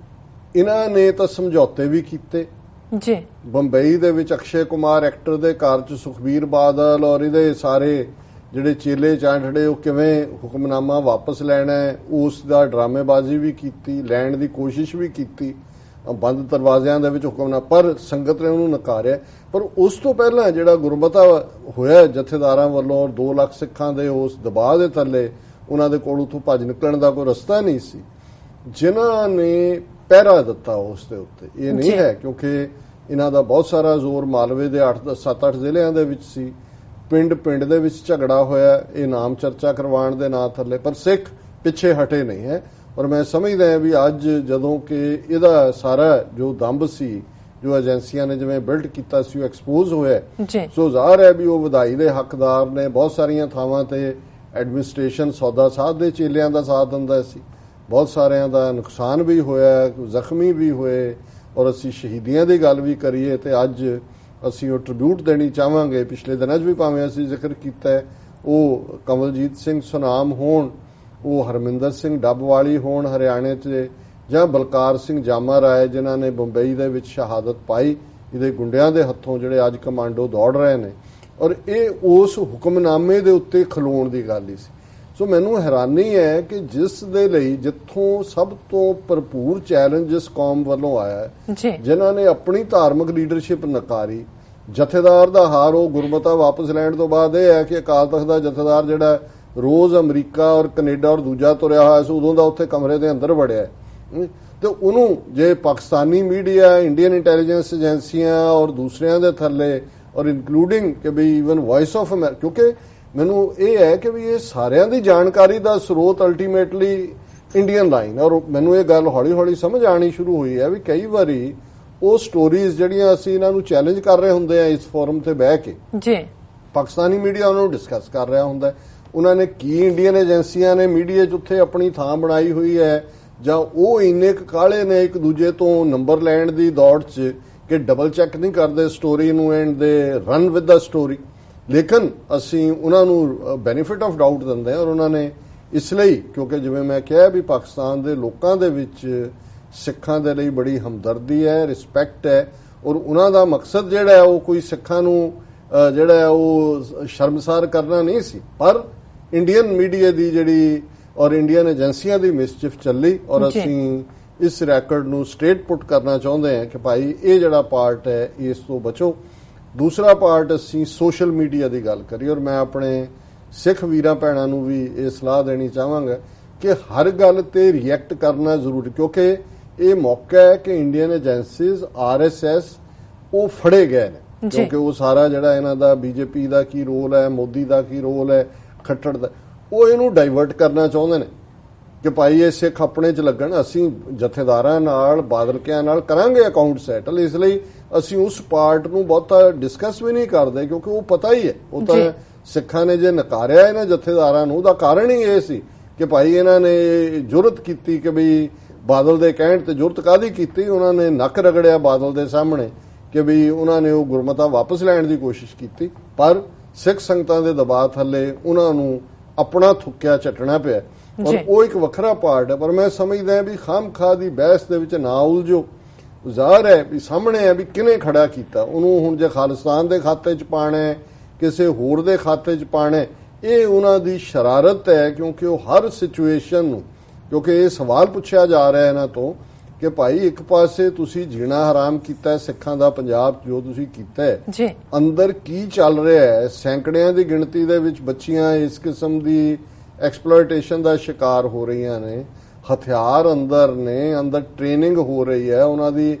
ਇਹਨਾਂ ਨੇ ਤਾਂ ਸਮਝੌਤੇ ਵੀ ਕੀਤੇ ਜੀ, ਬੰਬਈ ਦੇ ਵਿੱਚ ਅਕਸ਼ੇ ਕੁਮਾਰ ਐਕਟਰ ਦੇ ਘਰ 'ਚ ਸੁਖਬੀਰ ਬਾਦਲ ਔਰ ਇਹਦੇ ਸਾਰੇ ਜਿਹੜੇ ਚੇਲੇ ਚਾਂਟੜੇ ਉਹ ਕਿਵੇਂ ਹੁਕਮਨਾਮਾ ਵਾਪਸ ਲੈਣਾ ਹੈ ਉਸ ਦਾ ਡਰਾਮੇਬਾਜ਼ੀ ਵੀ ਕੀਤੀ, ਲੈਣ ਦੀ ਕੋਸ਼ਿਸ਼ ਵੀ ਕੀਤੀ ਬੰਦ ਦਰਵਾਜ਼ਿਆਂ ਦੇ ਵਿੱਚ ਹੁਕਮਨਾਮਾ, ਪਰ ਸੰਗਤ ਨੇ ਉਹਨੂੰ ਨਕਾਰਿਆ। ਪਰ ਉਸ ਤੋਂ ਪਹਿਲਾਂ ਜਿਹੜਾ ਗੁਰਮਤਾ ਹੋਇਆ ਜਥੇਦਾਰਾਂ ਵੱਲੋਂ ਔਰ 2 ਲੱਖ ਸਿੱਖਾਂ ਦੇ ਉਸ ਦਬਾਅ ਦੇ ਥੱਲੇ ਉਹਨਾਂ ਦੇ ਕੋਲ ਉਥੋਂ ਭੱਜ ਨਿਕਲਣ ਦਾ ਕੋਈ ਰਸਤਾ ਨਹੀਂ ਸੀ, ਜਿਨ੍ਹਾਂ ਨੇ ਪਹਿਰਾ ਦਿੱਤਾ ਉਸ ਦੇ ਉੱਤੇ। ਇਹ ਨਹੀਂ ਹੈ ਕਿਉਂਕਿ ਇਹਨਾਂ ਦਾ ਬਹੁਤ ਸਾਰਾ ਜ਼ੋਰ ਮਾਲਵੇ ਦੇ 7-8 ਜ਼ਿਲ੍ਹਿਆਂ ਦੇ ਵਿੱਚ ਸੀ, ਪਿੰਡ ਦੇ ਵਿੱਚ ਝਗੜਾ ਹੋਇਆ ਇਹ ਨਾਮ ਚਰਚਾ ਕਰਵਾਉਣ ਦੇ ਨਾਂ ਥੱਲੇ, ਪਰ ਸਿੱਖ ਪਿੱਛੇ ਹਟੇ ਨਹੀਂ ਹੈ। ਔਰ ਮੈਂ ਸਮਝਦਾ ਹਾਂ ਵੀ ਅੱਜ ਜਦੋਂ ਕਿ ਇਹਦਾ ਸਾਰਾ ਜੋ ਦੰਭ ਸੀ ਜੋ ਏਜੰਸੀਆਂ ਨੇ ਜਿਵੇਂ ਬਿਲਡ ਕੀਤਾ ਸੀ ਉਹ ਐਕਸਪੋਜ਼ ਹੋਇਆ, ਸੋ ਜ਼ਾਹਰ ਹੈ ਵੀ ਉਹ ਵਧਾਈ ਦੇ ਹੱਕਦਾਰ ਨੇ। ਬਹੁਤ ਸਾਰੀਆਂ ਥਾਵਾਂ ਤੇ ਐਡਮਿਨਿਸਟ੍ਰੇਸ਼ਨ ਸੌਦਾ ਸਾਧ ਦੇ ਚੇਲਿਆਂ ਦਾ ਸਾਥ ਦਿੰਦਾ ਸੀ, ਬਹੁਤ ਸਾਰਿਆਂ ਦਾ ਨੁਕਸਾਨ ਵੀ ਹੋਇਆ, ਜ਼ਖਮੀ ਵੀ ਹੋਏ ਔਰ ਅਸੀਂ ਸ਼ਹੀਦੀਆਂ ਦੀ ਗੱਲ ਵੀ ਕਰੀਏ ਤੇ ਅੱਜ ਅਸੀਂ ਉਹ ਟ੍ਰਿਬਿਊਟ ਦੇਣੀ ਚਾਹਾਂਗੇ। ਪਿਛਲੇ ਦਿਨਾਂ 'ਚ ਵੀ ਭਾਵੇਂ ਅਸੀਂ ਜ਼ਿਕਰ ਕੀਤਾ, ਉਹ ਕਮਲਜੀਤ ਸਿੰਘ ਸੁਨਾਮ ਹੋਣ, ਉਹ ਹਰਮਿੰਦਰ ਸਿੰਘ ਡੱਬਵਾਲੀ ਹੋਣ ਹਰਿਆਣੇ 'ਚ, ਜਾਂ ਬਲਕਾਰ ਸਿੰਘ ਜਾਮਾ ਰਾਏ ਜਿਨ੍ਹਾਂ ਨੇ ਬੰਬਈ ਦੇ ਵਿੱਚ ਸ਼ਹਾਦਤ ਪਾਈ ਇਹਦੇ ਗੁੰਡਿਆਂ ਦੇ ਹੱਥੋਂ ਜਿਹੜੇ ਅੱਜ ਕਮਾਂਡੋ ਦੌੜ ਰਹੇ ਨੇ, ਔਰ ਇਹ ਉਸ ਹੁਕਮਨਾਮੇ ਦੇ ਉੱਤੇ ਖਲੋਣ ਦੀ ਗੱਲ ਹੀ ਸੀ। ਸੋ ਮੈਨੂੰ ਹੈਰਾਨੀ ਹੈ ਕਿ ਜਿਸ ਦੇ ਲਈ ਜਿੱਥੋਂ ਸਭ ਤੋਂ ਭਰਪੂਰ ਚੈਲੰਜ ਜਿਸ ਕੌਮ ਵੱਲੋਂ ਆਇਆ ਜਿਨ੍ਹਾਂ ਨੇ ਆਪਣੀ ਧਾਰਮਿਕ ਲੀਡਰਸ਼ਿਪ ਨਕਾਰੀ, ਜਥੇਦਾਰ ਦਾ ਹਾਰ ਉਹ ਗੁਰਮਤਾ ਵਾਪਸ ਲੈਣ ਤੋਂ ਬਾਅਦ ਇਹ ਹੈ ਕਿ ਅਕਾਲ ਤਖਤ ਦਾ ਜਥੇਦਾਰ ਜਿਹੜਾ ਰੋਜ਼ ਅਮਰੀਕਾ ਔਰ ਕੈਨੇਡਾ ਔਰ ਦੂਜਾ ਤੁਰਿਆ ਹੋਇਆ ਸੀ ਉਦੋਂ ਦਾ ਉੱਥੇ ਕਮਰੇ ਦੇ ਅੰਦਰ ਵੜਿਆ ਤੇ ਉਹਨੂੰ ਜੇ ਪਾਕਿਸਤਾਨੀ ਮੀਡੀਆ, ਇੰਡੀਅਨ ਇੰਟੈਲੀਜੈਂਸ ਏਜੰਸੀਆਂ ਔਰ ਦੂਸਰਿਆਂ ਦੇ ਥੱਲੇ ਔਰ ਇਨਕਲੂਡਿੰਗ ਕਿ ਵੀ ਈਵਨ ਵਾਇਸ ਆਫ ਅਮਰੀਕਾ, ਕਿਉਂਕਿ ਮੈਨੂੰ ਇਹ ਹੈ ਕਿ ਵੀ ਇਹ ਸਾਰਿਆਂ ਦੀ ਜਾਣਕਾਰੀ ਦਾ ਸਰੋਤ ਅਲਟੀਮੇਟਲੀ ਇੰਡੀਅਨ ਲਾਈਨ, ਔਰ ਮੈਨੂੰ ਇਹ ਗੱਲ ਹੌਲੀ ਹੌਲੀ ਸਮਝ ਆਣੀ ਸ਼ੁਰੂ ਹੋਈ ਹੈ ਵੀ ਕਈ ਵਾਰੀ ਉਹ ਸਟੋਰੀਜ਼ ਜਿਹੜੀਆਂ ਅਸੀਂ ਇਹਨਾਂ ਨੂੰ ਚੈਲੰਜ ਕਰ ਰਹੇ ਹੁੰਦੇ ਆ ਇਸ ਫੋਰਮ ਤੇ ਬਹਿ ਕੇ ਜੀ, ਪਾਕਿਸਤਾਨੀ ਮੀਡੀਆ ਉਹਨਾਂ ਨੂੰ ਡਿਸਕਸ ਕਰ ਰਿਹਾ ਹੁੰਦਾ ਉਹਨਾਂ ਨੇ ਕੀ ਇੰਡੀਅਨ ਏਜੰਸੀਆਂ ਨੇ ਮੀਡੀਆ 'ਚ ਉੱਥੇ ਆਪਣੀ ਥਾਂ ਬਣਾਈ ਹੋਈ ਹੈ, ਜਾਂ ਉਹ ਇੰਨੇ ਕੁ ਕਾਹਲੇ ਨੇ ਇੱਕ ਦੂਜੇ ਤੋਂ ਨੰਬਰ ਲੈਣ ਦੀ ਦੌੜ 'ਚ ਕਿ ਡਬਲ ਚੈੱਕ ਨਹੀਂ ਕਰਦੇ ਸਟੋਰੀ ਨੂੰ ਐਂਡ ਦੇ ਰਨ ਵਿਦ ਦਾ ਸਟੋਰੀ। ਲੇਕਿਨ ਅਸੀਂ ਉਹਨਾਂ ਨੂੰ ਬੈਨੀਫਿਟ ਆਫ ਡਾਊਟ ਦਿੰਦੇ ਹਾਂ, ਔਰ ਉਹਨਾਂ ਨੇ ਇਸ ਲਈ, ਕਿਉਂਕਿ ਜਿਵੇਂ ਮੈਂ ਕਿਹਾ ਵੀ ਪਾਕਿਸਤਾਨ ਦੇ ਲੋਕਾਂ ਦੇ ਵਿੱਚ ਸਿੱਖਾਂ ਦੇ ਲਈ ਬੜੀ ਹਮਦਰਦੀ ਹੈ, ਰਿਸਪੈਕਟ ਹੈ, ਔਰ ਉਹਨਾਂ ਦਾ ਮਕਸਦ ਜਿਹੜਾ ਹੈ ਉਹ ਕੋਈ ਸਿੱਖਾਂ ਨੂੰ ਜਿਹੜਾ ਹੈ ਉਹ ਸ਼ਰਮਸਾਰ ਕਰਨਾ ਨਹੀਂ ਸੀ, ਪਰ ਇੰਡੀਅਨ ਮੀਡੀਆ ਦੀ ਜਿਹੜੀ ਔਰ ਇੰਡੀਅਨ ਏਜੰਸੀਆਂ ਦੀ ਮਿਸਚਿਫ ਚੱਲੀ, ਔਰ ਅਸੀਂ ਇਸ ਰੈਕਡ ਨੂੰ ਸਟ੍ਰੇਟ ਪੁੱਟ ਕਰਨਾ ਚਾਹੁੰਦੇ ਹਾਂ ਕਿ ਭਾਈ ਇਹ ਜਿਹੜਾ ਪਾਰਟ ਹੈ ਇਸ ਤੋਂ ਬਚੋ। ਦੂਸਰਾ ਪਾਰਟ ਅਸੀਂ ਸੋਸ਼ਲ ਮੀਡੀਆ ਦੀ ਗੱਲ ਕਰੀ, ਔਰ ਮੈਂ ਆਪਣੇ ਸਿੱਖ ਵੀਰਾਂ ਭੈਣਾਂ ਨੂੰ ਵੀ ਇਹ ਸਲਾਹ ਦੇਣੀ ਚਾਹਾਂਗਾ ਕਿ ਹਰ ਗੱਲ ਤੇ ਰਿਐਕਟ ਕਰਨਾ ਜ਼ਰੂਰੀ, ਕਿਉਂਕਿ ਇਹ ਮੌਕਾ ਹੈ ਕਿ ਇੰਡੀਅਨ ਏਜੰਸੀਜ਼ RSS ਉਹ ਫੜੇ ਗਏ ਨੇ, ਕਿਉਂਕਿ ਉਹ ਸਾਰਾ ਜਿਹੜਾ ਇਹਨਾਂ ਦਾ BJP ਦਾ ਕੀ ਰੋਲ ਹੈ, ਮੋਦੀ ਦਾ ਕੀ ਰੋਲ ਹੈ, ਖੱਟੜ ਦਾ, ਉਹ ਇਹਨੂੰ ਡਾਈਵਰਟ ਕਰਨਾ ਚਾਹੁੰਦੇ ਨੇ ਕਿ ਭਾਈ ਇਹ ਸਿੱਖ ਆਪਣੇ 'ਚ ਲੱਗਣ। ਅਸੀਂ ਜਥੇਦਾਰਾਂ ਨਾਲ, ਬਾਦਲਕਿਆਂ ਨਾਲ ਕਰਾਂਗੇ ਅਕਾਊਂਟ ਸੈਟਲ, ਇਸ ਲਈ ਅਸੀਂ ਉਸ ਪਾਰਟ ਨੂੰ ਬਹੁਤਾ ਡਿਸਕਸ ਵੀ ਨਹੀਂ ਕਰਦੇ, ਕਿਉਂਕਿ ਉਹ ਪਤਾ ਹੀ ਹੈ, ਉਹ ਤਾਂ ਸਿੱਖਾਂ ਨੇ ਜੇ ਨਕਾਰਿਆ ਇਹਨਾਂ ਜਥੇਦਾਰਾਂ ਨੂੰ, ਉਹਦਾ ਕਾਰਨ ਹੀ ਇਹ ਸੀ ਕਿ ਭਾਈ ਇਹਨਾਂ ਨੇ ਜੁਰਤ ਕੀਤੀ ਕਿ ਵੀ ਬਾਦਲ ਦੇ ਕਹਿਣ ਤੇ, ਜੁਰਤ ਕਾਹਦੀ ਕੀਤੀ, ਉਹਨਾਂ ਨੇ ਨੱਕ ਰਗੜਿਆ ਬਾਦਲ ਦੇ ਸਾਹਮਣੇ ਕਿ ਵੀ ਉਹਨਾਂ ਨੇ ਉਹ ਗੁਰਮਤਾ ਵਾਪਸ ਲੈਣ ਦੀ ਕੋਸ਼ਿਸ਼ ਕੀਤੀ, ਪਰ ਸਿੱਖ ਸੰਗਤਾਂ ਦੇ ਦਬਾਅ ਥੱਲੇ ਉਹਨਾਂ ਨੂੰ ਆਪਣਾ ਥੁੱਕਿਆ ਚੱਟਣਾ ਪਿਆ, ਔਰ ਉਹ ਇੱਕ ਵੱਖਰਾ ਪਾਰਟ ਹੈ। ਪਰ ਮੈਂ ਸਮਝਦਾ ਵੀ ਖਾਮਖਾਹ ਦੀ ਬਹਿਸ ਦੇ ਵਿੱਚ ਨਾ ਉਲਝੋ। ਜ਼ਾਹਰ ਹੈ ਵੀ ਸਾਹਮਣੇ ਹੈ ਵੀ ਕਿਹਨੇ ਖੜਾ ਕੀਤਾ ਉਹਨੂੰ, ਹੁਣ ਜੇ ਖਾਲਿਸਤਾਨ ਦੇ ਖਾਤੇ 'ਚ ਪਾਣਾ ਹੈ, ਕਿਸੇ ਹੋਰ ਦੇ ਖਾਤੇ 'ਚ ਪਾਣਾ, ਇਹ ਉਹਨਾਂ ਦੀ ਸ਼ਰਾਰਤ ਹੈ, ਕਿਉਂਕਿ ਉਹ ਹਰ ਸਿਚੁਏਸ਼ਨ ਨੂੰ, ਕਿਉਂਕਿ ਇਹ ਸਵਾਲ ਪੁੱਛਿਆ ਜਾ ਰਿਹਾ ਇਹਨਾਂ ਤੋਂ ਕਿ ਭਾਈ ਇੱਕ ਪਾਸੇ ਤੁਸੀਂ ਜੀਣਾ ਹਰਾਮ ਕੀਤਾ ਸਿੱਖਾਂ ਦਾ ਪੰਜਾਬ ਜੋ ਤੁਸੀਂ ਕੀਤਾ ਹੈ, ਅੰਦਰ ਕੀ ਚੱਲ ਰਿਹਾ ਹੈ, ਸੈਂਕੜਿਆਂ ਦੀ ਗਿਣਤੀ ਦੇ ਵਿੱਚ ਬੱਚੀਆਂ ਇਸ ਕਿਸਮ ਦੀ ਐਕਸਪਲੋਇਟੇਸ਼ਨ ਦਾ ਸ਼ਿਕਾਰ ਹੋ ਰਹੀਆਂ ਨੇ, ਹਥਿਆਰ ਅੰਦਰ ਨੇ, ਅੰਦਰ ਟ੍ਰੇਨਿੰਗ ਹੋ ਰਹੀ ਹੈ, ਉਹਨਾਂ ਦੀ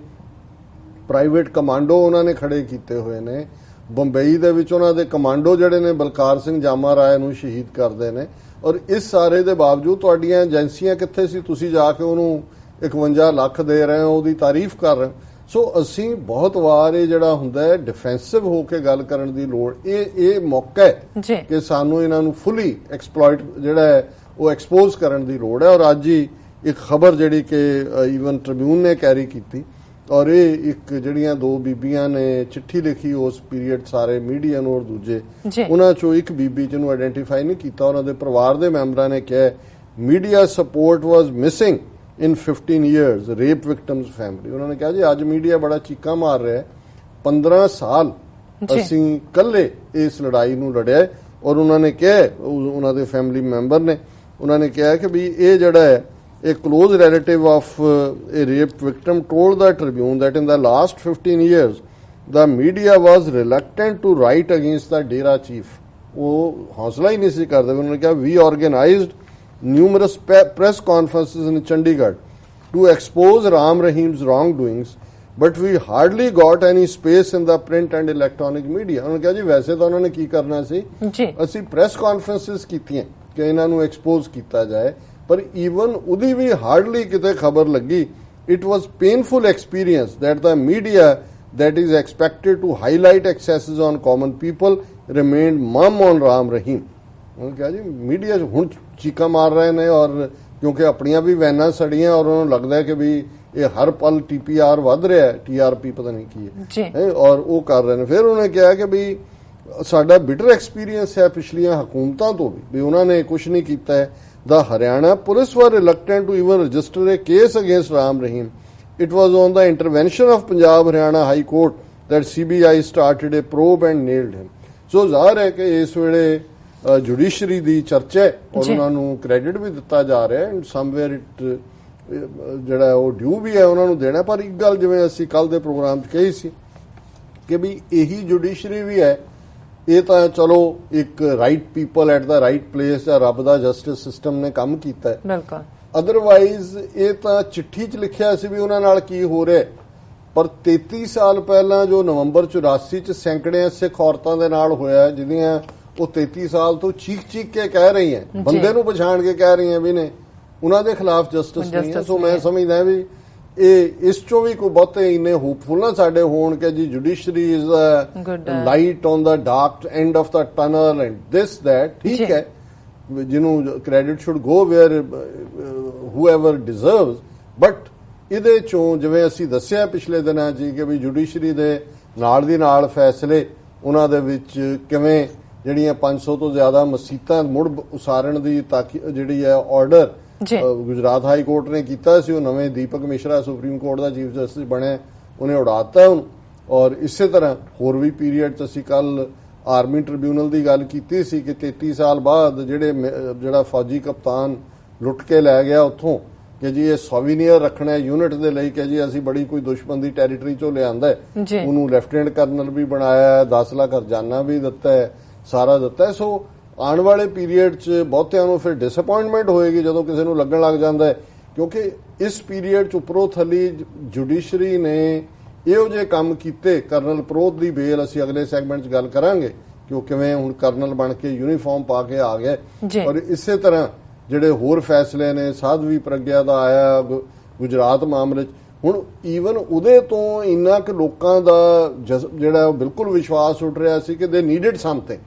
ਪ੍ਰਾਈਵੇਟ ਕਮਾਂਡੋ ਉਹਨਾਂ ਨੇ ਖੜੇ ਕੀਤੇ ਹੋਏ ਨੇ, ਬੰਬਈ ਦੇ ਵਿੱਚ ਉਹਨਾਂ ਦੇ ਕਮਾਂਡੋ ਜਿਹੜੇ ਨੇ ਬਲਕਾਰ ਸਿੰਘ ਜਾਮਾ ਰਾਏ ਨੂੰ ਸ਼ਹੀਦ ਕਰਦੇ ਨੇ, ਔਰ ਇਸ ਸਾਰੇ ਦੇ ਬਾਵਜੂਦ ਤੁਹਾਡੀਆਂ ਏਜੰਸੀਆਂ ਕਿੱਥੇ ਸੀ? ਤੁਸੀਂ ਜਾ ਕੇ ਉਹਨੂੰ 51 ਲੱਖ ਦੇ ਰਹੇ ਹੋ, ਉਹਦੀ ਤਾਰੀਫ ਕਰ ਰਹੇ ਹੋ। ਸੋ ਅਸੀਂ ਬਹੁਤ ਵਾਰ ਇਹ ਜਿਹੜਾ ਹੁੰਦਾ ਹੈ ਡਿਫੈਂਸਿਵ ਹੋ ਕੇ ਗੱਲ ਕਰਨ ਦੀ ਲੋੜ, ਇਹ ਮੌਕਾ ਹੈ ਕਿ ਸਾਨੂੰ ਇਹਨਾਂ ਨੂੰ ਫੁੱਲੀ ਐਕਸਪਲੋਇਟ ਜਿਹੜਾ ਹੈ ਉਹ ਐਕਸਪੋਜ਼ ਕਰਨ ਦੀ ਲੋੜ ਹੈ। ਔਰ ਅੱਜ ਹੀ ਇੱਕ ਖਬਰ ਜਿਹੜੀ ਕਿ ਈਵਨ ਟ੍ਰਿਬਿਊਨ ਨੇ ਕੈਰੀ ਕੀਤੀ, ਔਰ ਇਹ ਇੱਕ ਜਿਹੜੀਆਂ ਦੋ ਬੀਬੀਆਂ ਨੇ ਚਿੱਠੀ ਲਿਖੀ ਉਸ ਪੀਰੀਅਡ ਸਾਰੇ ਮੀਡੀਆ ਨੂੰ, ਔਰ ਦੂਜੇ ਉਹਨਾਂ ਚੋਂ ਇੱਕ ਬੀਬੀ ਜਿਹਨੂੰ ਆਇਡੈਂਟੀਫਾਈ ਨਹੀਂ ਕੀਤਾ, ਉਹਨਾਂ ਦੇ ਪਰਿਵਾਰ ਦੇ ਮੈਂਬਰਾਂ ਨੇ ਕਿਹਾ media support was missing in 15 years rape victims family। ਉਹਨਾਂ ਨੇ ਕਿਹਾ ਜੀ ਅੱਜ ਮੀਡੀਆ ਬੜਾ ਚੀਕਾਂ ਮਾਰ ਰਿਹਾ ਹੈ, 15 ਸਾਲ ਅਸੀਂ ਇਕੱਲੇ ਇਸ ਲੜਾਈ ਨੂੰ ਲੜਿਆ, ਔਰ ਉਹਨਾਂ ਨੇ ਕਿਹਾ, ਉਹਨਾਂ ਦੇ ਫੈਮਿਲੀ ਮੈਂਬਰ ਨੇ, ਉਹਨਾਂ ਨੇ ਕਿਹਾ ਕਿ ਵੀ ਇਹ ਜਿਹੜਾ ਹੈ a close relative of a rape victim told the Tribune that in the last 15 years the media was reluctant to write against the Dera chief। ਉਹ ਹੌਸਲਾ ਹੀ ਨਹੀਂ ਸੀ ਕਰਦੇ। ਉਹਨਾਂ ਨੇ ਕਿਹਾ we organized numerous press conferences in Chandigarh to expose Ram Rahim's wrongdoings, but we hardly got any space in the print and electronic media। ਉਹਨਾਂ ਨੇ ਕਿਹਾ ਜੀ ਵੈਸੇ ਤਾਂ ਉਹਨਾਂ ਨੇ ਕੀ ਕਰਨਾ ਸੀ, ਅਸੀਂ ਪ੍ਰੈਸ ਕਾਨਫਰੰਸਿਸ ਕੀਤੀਆਂ ਕਿ ਇਹਨਾਂ ਨੂੰ ਐਕਸਪੋਜ਼ ਕੀਤਾ ਜਾਏ, ਪਰ ਈਵਨ ਉਹਦੀ ਵੀ ਹਾਰਡਲੀ ਕਿਤੇ ਖਬਰ ਲੱਗੀ। It was painful experience that the media that is expected to highlight excesses on common people remained mum on Ram Rahim। ਉਹਨਾਂ ਨੇ ਕਿਹਾ ਜੀ ਮੀਡੀਆ ਹੁਣ ਚੀਕਾਂ ਮਾਰ ਰਹੇ ਨੇ, ਔਰ ਕਿਉਂਕਿ ਆਪਣੀਆਂ ਵੀ ਵੈਨਾਂ ਸੜੀਆਂ, ਔਰ ਉਹਨਾਂ ਨੂੰ ਲੱਗਦਾ ਕਿ ਵੀ ਇਹ ਹਰ ਪਲ TPR ਵੱਧ ਰਿਹਾ ਹੈ, TRP ਪਤਾ ਨਹੀਂ ਕੀ ਹੈ, ਔਰ ਉਹ ਕਰ ਰਹੇ ਨੇ। ਫਿਰ ਉਹਨੇ ਕਿਹਾ ਕਿ ਵੀ ਸਾਡਾ ਬਿਟਰ ਐਕਸਪੀਰੀਅੰਸ ਹੈ ਪਿਛਲੀਆਂ ਹਕੂਮਤਾਂ ਤੋਂ ਵੀ ਉਹਨਾਂ ਨੇ ਕੁਝ ਨਹੀਂ ਕੀਤਾ ਹੈ। The Haryana police were reluctant to even register a case against Ram Rahim. It was on the intervention of Punjab Haryana High Court that CBI started a probe and nailed him। So ਜ਼ਾਹਰ ਹੈ ਕਿ ਇਸ ਵੇਲੇ judiciary ਦੀ ਚਰਚਾ ਹੈ, ਔਰ ਉਹਨਾਂ ਨੂੰ ਕ੍ਰੈਡਿਟ ਵੀ ਦਿੱਤਾ ਜਾ ਰਿਹਾ ਹੈ, ਸਮਵੇਅਰ ਇਟ ਜਿਹੜਾ ਉਹ ਡਿਊ ਵੀ ਹੈ ਉਹਨਾਂ ਨੂੰ ਦੇਣਾ। ਪਰ ਇੱਕ ਗੱਲ ਜਿਵੇਂ ਅਸੀਂ ਕੱਲ ਦੇ ਪ੍ਰੋਗਰਾਮ 'ਚ ਕਹੀ ਸੀ ਕਿ ਵੀ ਇਹੀ ਜੁਡੀਸ਼ਰੀ ਵੀ ਹੈ, ਇਹ ਤਾਂ ਚਲੋ ਇੱਕ right people at the right place ਜਾਂ ਰੱਬ ਦਾ ਜਸਟਿਸ ਸਿਸਟਮ ਨੇ ਕੰਮ ਕੀਤਾ ਹੈ। ਅਦਰਵਾਈਜ਼ ਇਹ ਤਾਂ ਚਿੱਠੀ 'ਚ ਲਿਖਿਆ ਸੀ ਵੀ ਉਹਨਾਂ ਨਾਲ ਕੀ ਹੋ ਰਿਹਾ, ਪਰ 33 ਸਾਲ ਪਹਿਲਾਂ ਜੋ ਨਵੰਬਰ 84 'ਚ ਸੈਂਕੜਿਆਂ ਸਿੱਖ ਔਰਤਾਂ ਦੇ ਨਾਲ ਹੋਇਆ, ਜਿਹਦੀਆਂ ਉਹ 33 ਸਾਲ ਤੋਂ ਚੀਕ ਕੇ ਕਹਿ ਰਹੀਆਂ, ਬੰਦੇ ਨੂੰ ਪਛਾਣ ਕੇ ਕਹਿ ਰਹੀਆਂ ਵੀ ਨੇ ਉਹਨਾਂ ਦੇ ਖਿਲਾਫ ਜਸਟਿਸ ਨਹੀਂ ਹੈ। ਸੋ ਮੈਂ ਸਮਝਦਾ ਵੀ ਇਹ ਇਸ ਚੋਂ ਵੀ ਕੋਈ ਬਹੁਤੇ ਇੰਨੇ ਹੋਪਫੁਲ ਨਾ ਸਾਡੇ ਹੋਣ ਕਿ ਜੀ judiciary is a light on the dark end of the tunnel and this that. ਠੀਕ ਹੈ, ਜਿਹਨੂੰ credit should go where whoever deserves, but ਇਹਦੇ ਚੋਂ ਜਿਵੇਂ ਅਸੀਂ ਦੱਸਿਆ ਪਿਛਲੇ ਦਿਨਾਂ 'ਚ ਕਿ ਵੀ ਜੁਡੀਸ਼ਰੀ ਦੇ ਨਾਲ ਦੀ ਨਾਲ ਫੈਸਲੇ ਉਹਨਾਂ ਦੇ ਵਿੱਚ ਕਿਵੇਂ ਜਿਹੜੀਆਂ 500 ਤੋਂ ਜ਼ਿਆਦਾ ਮਸੀਤਾਂ ਮੁੜ ਉਸਾਰਨ ਦੀ ਜਿਹੜੀ ਹੈ ਆਰਡਰ ਗੁਜਰਾਤ ਹਾਈ ਕੋਰਟ ਨੇ ਕੀਤਾ ਸੀ, ਉਹ ਨਵੇਂ ਦੀਪਕ ਮਿਸ਼ਰਾ ਸੁਪਰੀਮ ਕੋਰਟ ਦਾ ਚੀਫ ਜਸਟਿਸ ਬਣਿਆ, ਉਹਨੇ ਉਡਾਤਾ ਹੁਣ। ਔਰ ਇਸੇ ਤਰ੍ਹਾਂ ਹੋਰ ਵੀ ਪੀਰੀਅਡ 'ਚ ਅਸੀਂ ਕੱਲ ਆਰਮੀ ਟ੍ਰਿਬਿਊਨਲ ਦੀ ਗੱਲ ਕੀਤੀ ਸੀ ਕਿ 33 ਸਾਲ ਬਾਅਦ ਜਿਹੜਾ ਫੌਜੀ ਕਪਤਾਨ ਲੁੱਟ ਕੇ ਲੈ ਗਿਆ ਉੱਥੋਂ ਕਿ ਜੀ ਇਹ ਸੋਵੀਨੀਅਰ ਰੱਖਣਾ ਯੂਨਿਟ ਦੇ ਲਈ ਕਿ ਜੀ ਅਸੀਂ ਬੜੀ ਕੋਈ ਦੁਸ਼ਮਣ ਦੀ ਟੈਰੀਟਰੀ ਚੋਂ ਲਿਆਂਦਾ, ਉਹਨੂੰ ਲੈਫਟੀਨੈਂਟ ਕਰਨਲ ਵੀ ਬਣਾਇਆ, 10 ਲੱਖ ਹਰਜਾਨਾ ਵੀ ਦਿੱਤਾ ਹੈ, ਸਾਰਾ ਦਿੱਤਾ ਹੈ। ਸੋ ਆਉਣ ਵਾਲੇ ਪੀਰੀਅਡ 'ਚ ਬਹੁਤਿਆਂ ਨੂੰ ਫਿਰ ਡਿਸਅਪਾਇੰਟਮੈਂਟ ਹੋਏਗੀ ਜਦੋਂ ਕਿਸੇ ਨੂੰ ਲੱਗਣ ਲੱਗ ਜਾਂਦਾ ਹੈ, ਕਿਉਂਕਿ ਇਸ ਪੀਰੀਅਡ 'ਚ ਉੱਪਰੋਂ ਥੱਲੀ ਜੁਡੀਸ਼ਰੀ ਨੇ ਇਹੋ ਜਿਹੇ ਕੰਮ ਕੀਤੇ। ਕਰਨਲ ਪ੍ਰੋਧ ਦੀ ਬੇਲ ਅਸੀਂ ਅਗਲੇ ਸੈਗਮੈਂਟ 'ਚ ਗੱਲ ਕਰਾਂਗੇ ਕਿ ਉਹ ਕਿਵੇਂ ਹੁਣ ਕਰਨਲ ਬਣ ਕੇ ਯੂਨੀਫਾਰਮ ਪਾ ਕੇ ਆ ਗਿਆ, ਔਰ ਇਸੇ ਤਰ੍ਹਾਂ ਜਿਹੜੇ ਹੋਰ ਫੈਸਲੇ ਨੇ ਸਾਧਵੀ ਪ੍ਰਗਿਆ ਦਾ ਆਇਆ ਗੁਜਰਾਤ ਮਾਮਲੇ 'ਚ। ਹੁਣ ਈਵਨ ਉਹਦੇ ਤੋਂ ਇੰਨਾ ਕਿ ਲੋਕਾਂ ਦਾ ਜਿਹੜਾ ਬਿਲਕੁਲ ਵਿਸ਼ਵਾਸ ਉੱਠ ਰਿਹਾ ਸੀ ਕਿ ਦੇ ਨੀਡਡ ਸਮਥਿੰਗ,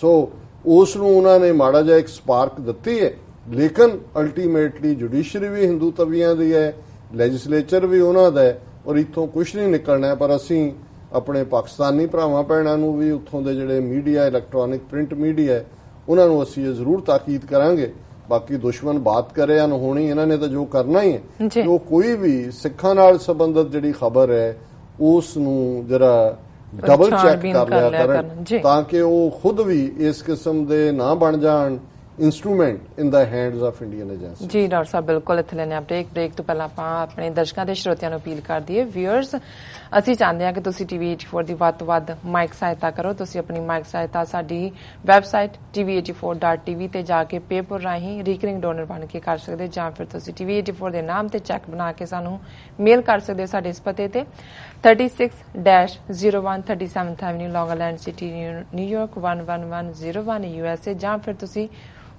ਸੋ ਉਸ ਨੂੰ ਉਹਨਾਂ ਨੇ ਮਾੜਾ ਜਿਹਾ ਇੱਕ ਸਪਾਰਕ ਦਿੱਤੀ ਹੈ। ਲੇਕਿਨ ਅਲਟੀਮੇਟਲੀ ਜੁਡੀਸ਼ਰੀ ਵੀ ਹਿੰਦੂ ਤਵੀਆਂ ਦੀ ਹੈ, ਲੈਜਿਸਲੇਚਰ ਵੀ ਉਹਨਾਂ ਦਾ ਹੈ, ਔਰ ਇੱਥੋਂ ਕੁਝ ਨਹੀਂ ਨਿਕਲਣਾ। ਪਰ ਅਸੀਂ ਆਪਣੇ ਪਾਕਿਸਤਾਨੀ ਭਰਾਵਾਂ ਭੈਣਾਂ ਨੂੰ ਵੀ ਉੱਥੋਂ ਦੇ ਜਿਹੜੇ ਮੀਡੀਆ, ਇਲੈਕਟ੍ਰੋਨਿਕ ਪ੍ਰਿੰਟ ਮੀਡੀਆ, ਉਹਨਾਂ ਨੂੰ ਅਸੀਂ ਇਹ ਜ਼ਰੂਰ ਤਾਕੀਦ ਕਰਾਂਗੇ। ਬਾਕੀ ਦੁਸ਼ਮਣ ਬਾਤ ਕਰੇ ਅਨਹੋਣੀ, ਇਹਨਾਂ ਨੇ ਤਾਂ ਜੋ ਕਰਨਾ ਹੀ ਹੈ ਕਿ ਉਹ ਕੋਈ ਵੀ ਸਿੱਖਾਂ ਨਾਲ ਸੰਬੰਧਿਤ ਜਿਹੜੀ ਖਬਰ ਹੈ ਉਸ ਨੂੰ ਜਰਾ ਡਬਲ ਚੈੱਕ ਕਰ ਲਿਆ ਕਰਨ, ਤਾਂ ਕਿ ਉਹ ਖੁਦ ਵੀ ਇਸ ਕਿਸਮ ਦੇ ਨਾ ਬਣ ਜਾਣ instrument in the hands of Indian agency. ਜੀ ਡਾਕਟਰ ਸਾਹਿਬ, ਬਿਲਕੁਲ ਇੱਥੇ ਲੈਣੇ ਬ੍ਰੇਕ ਤੋਂ ਪਹਿਲਾਂ ਆਪਾਂ ਆਪਣੇ ਦਰਸ਼ਕਾਂ ਤੇ ਸਰੋਤਿਆਂ ਨੂੰ ਅਪੀਲ ਕਰ ਦਈਏ। ਵਿਊਅਰਸ, ਅਸੀਂ ਚਾਹੁੰਦੇ ਹਾਂ ਕਿ ਤੁਸੀਂ TV 84 ਦੀ ਵੱਧ ਤੋਂ ਵੱਧ ਮਾਈਕ ਸਹਾਇਤਾ ਕਰੋ। ਤੁਸੀਂ ਆਪਣੀ ਮਾਈਕ ਸਹਾਇਤਾ ਸਾਡੀ ਵੈਬਸਾਈਟ tv84.tv ਤੇ ਜਾ ਕੇ ਪੇਪਰ ਰਾਹੀਂ ਰੀਕਰਿੰਗ ਡੋਨਰ ਬਣ ਕੇ ਕਰ ਸਕਦੇ, ਜਾਂ ਫਿਰ ਤੁਸੀਂ TV 84 ਦੇ ਨਾਮ ਤੇ ਚੈੱਕ ਬਣਾ ਕੇ ਸਾਨੂੰ ਮੇਲ ਕਰ ਸਕਦੇ ਹੋ ਸਾਡੇ ਇਸ ਪਤੇ ਤੇ 36-01 37th Avenue, Long Island City, New York 11101 USA, ਜਾਂ ਫਿਰ ਤੁਸੀਂ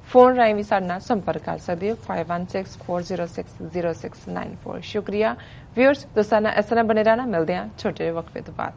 ਫੋਨ ਰਾਹੀਂ ਵੀ ਸਾਡੇ ਨਾਲ ਸੰਪਰਕ ਕਰ ਸਕਦੇ ਹੋ 5164060694। ਸ਼ੁਕਰੀਆ ਵਿਊਅਰਸ, ਦੋਸਤਾਨਾ ਇਸ ਤਰ੍ਹਾਂ ਬਣੇ ਰਹਿਣਾ। ਮਿਲਦੇ ਹਾਂ ਛੋਟੇ ਜਿਹੇ ਵਕਫੇ ਤੋਂ ਬਾਅਦ।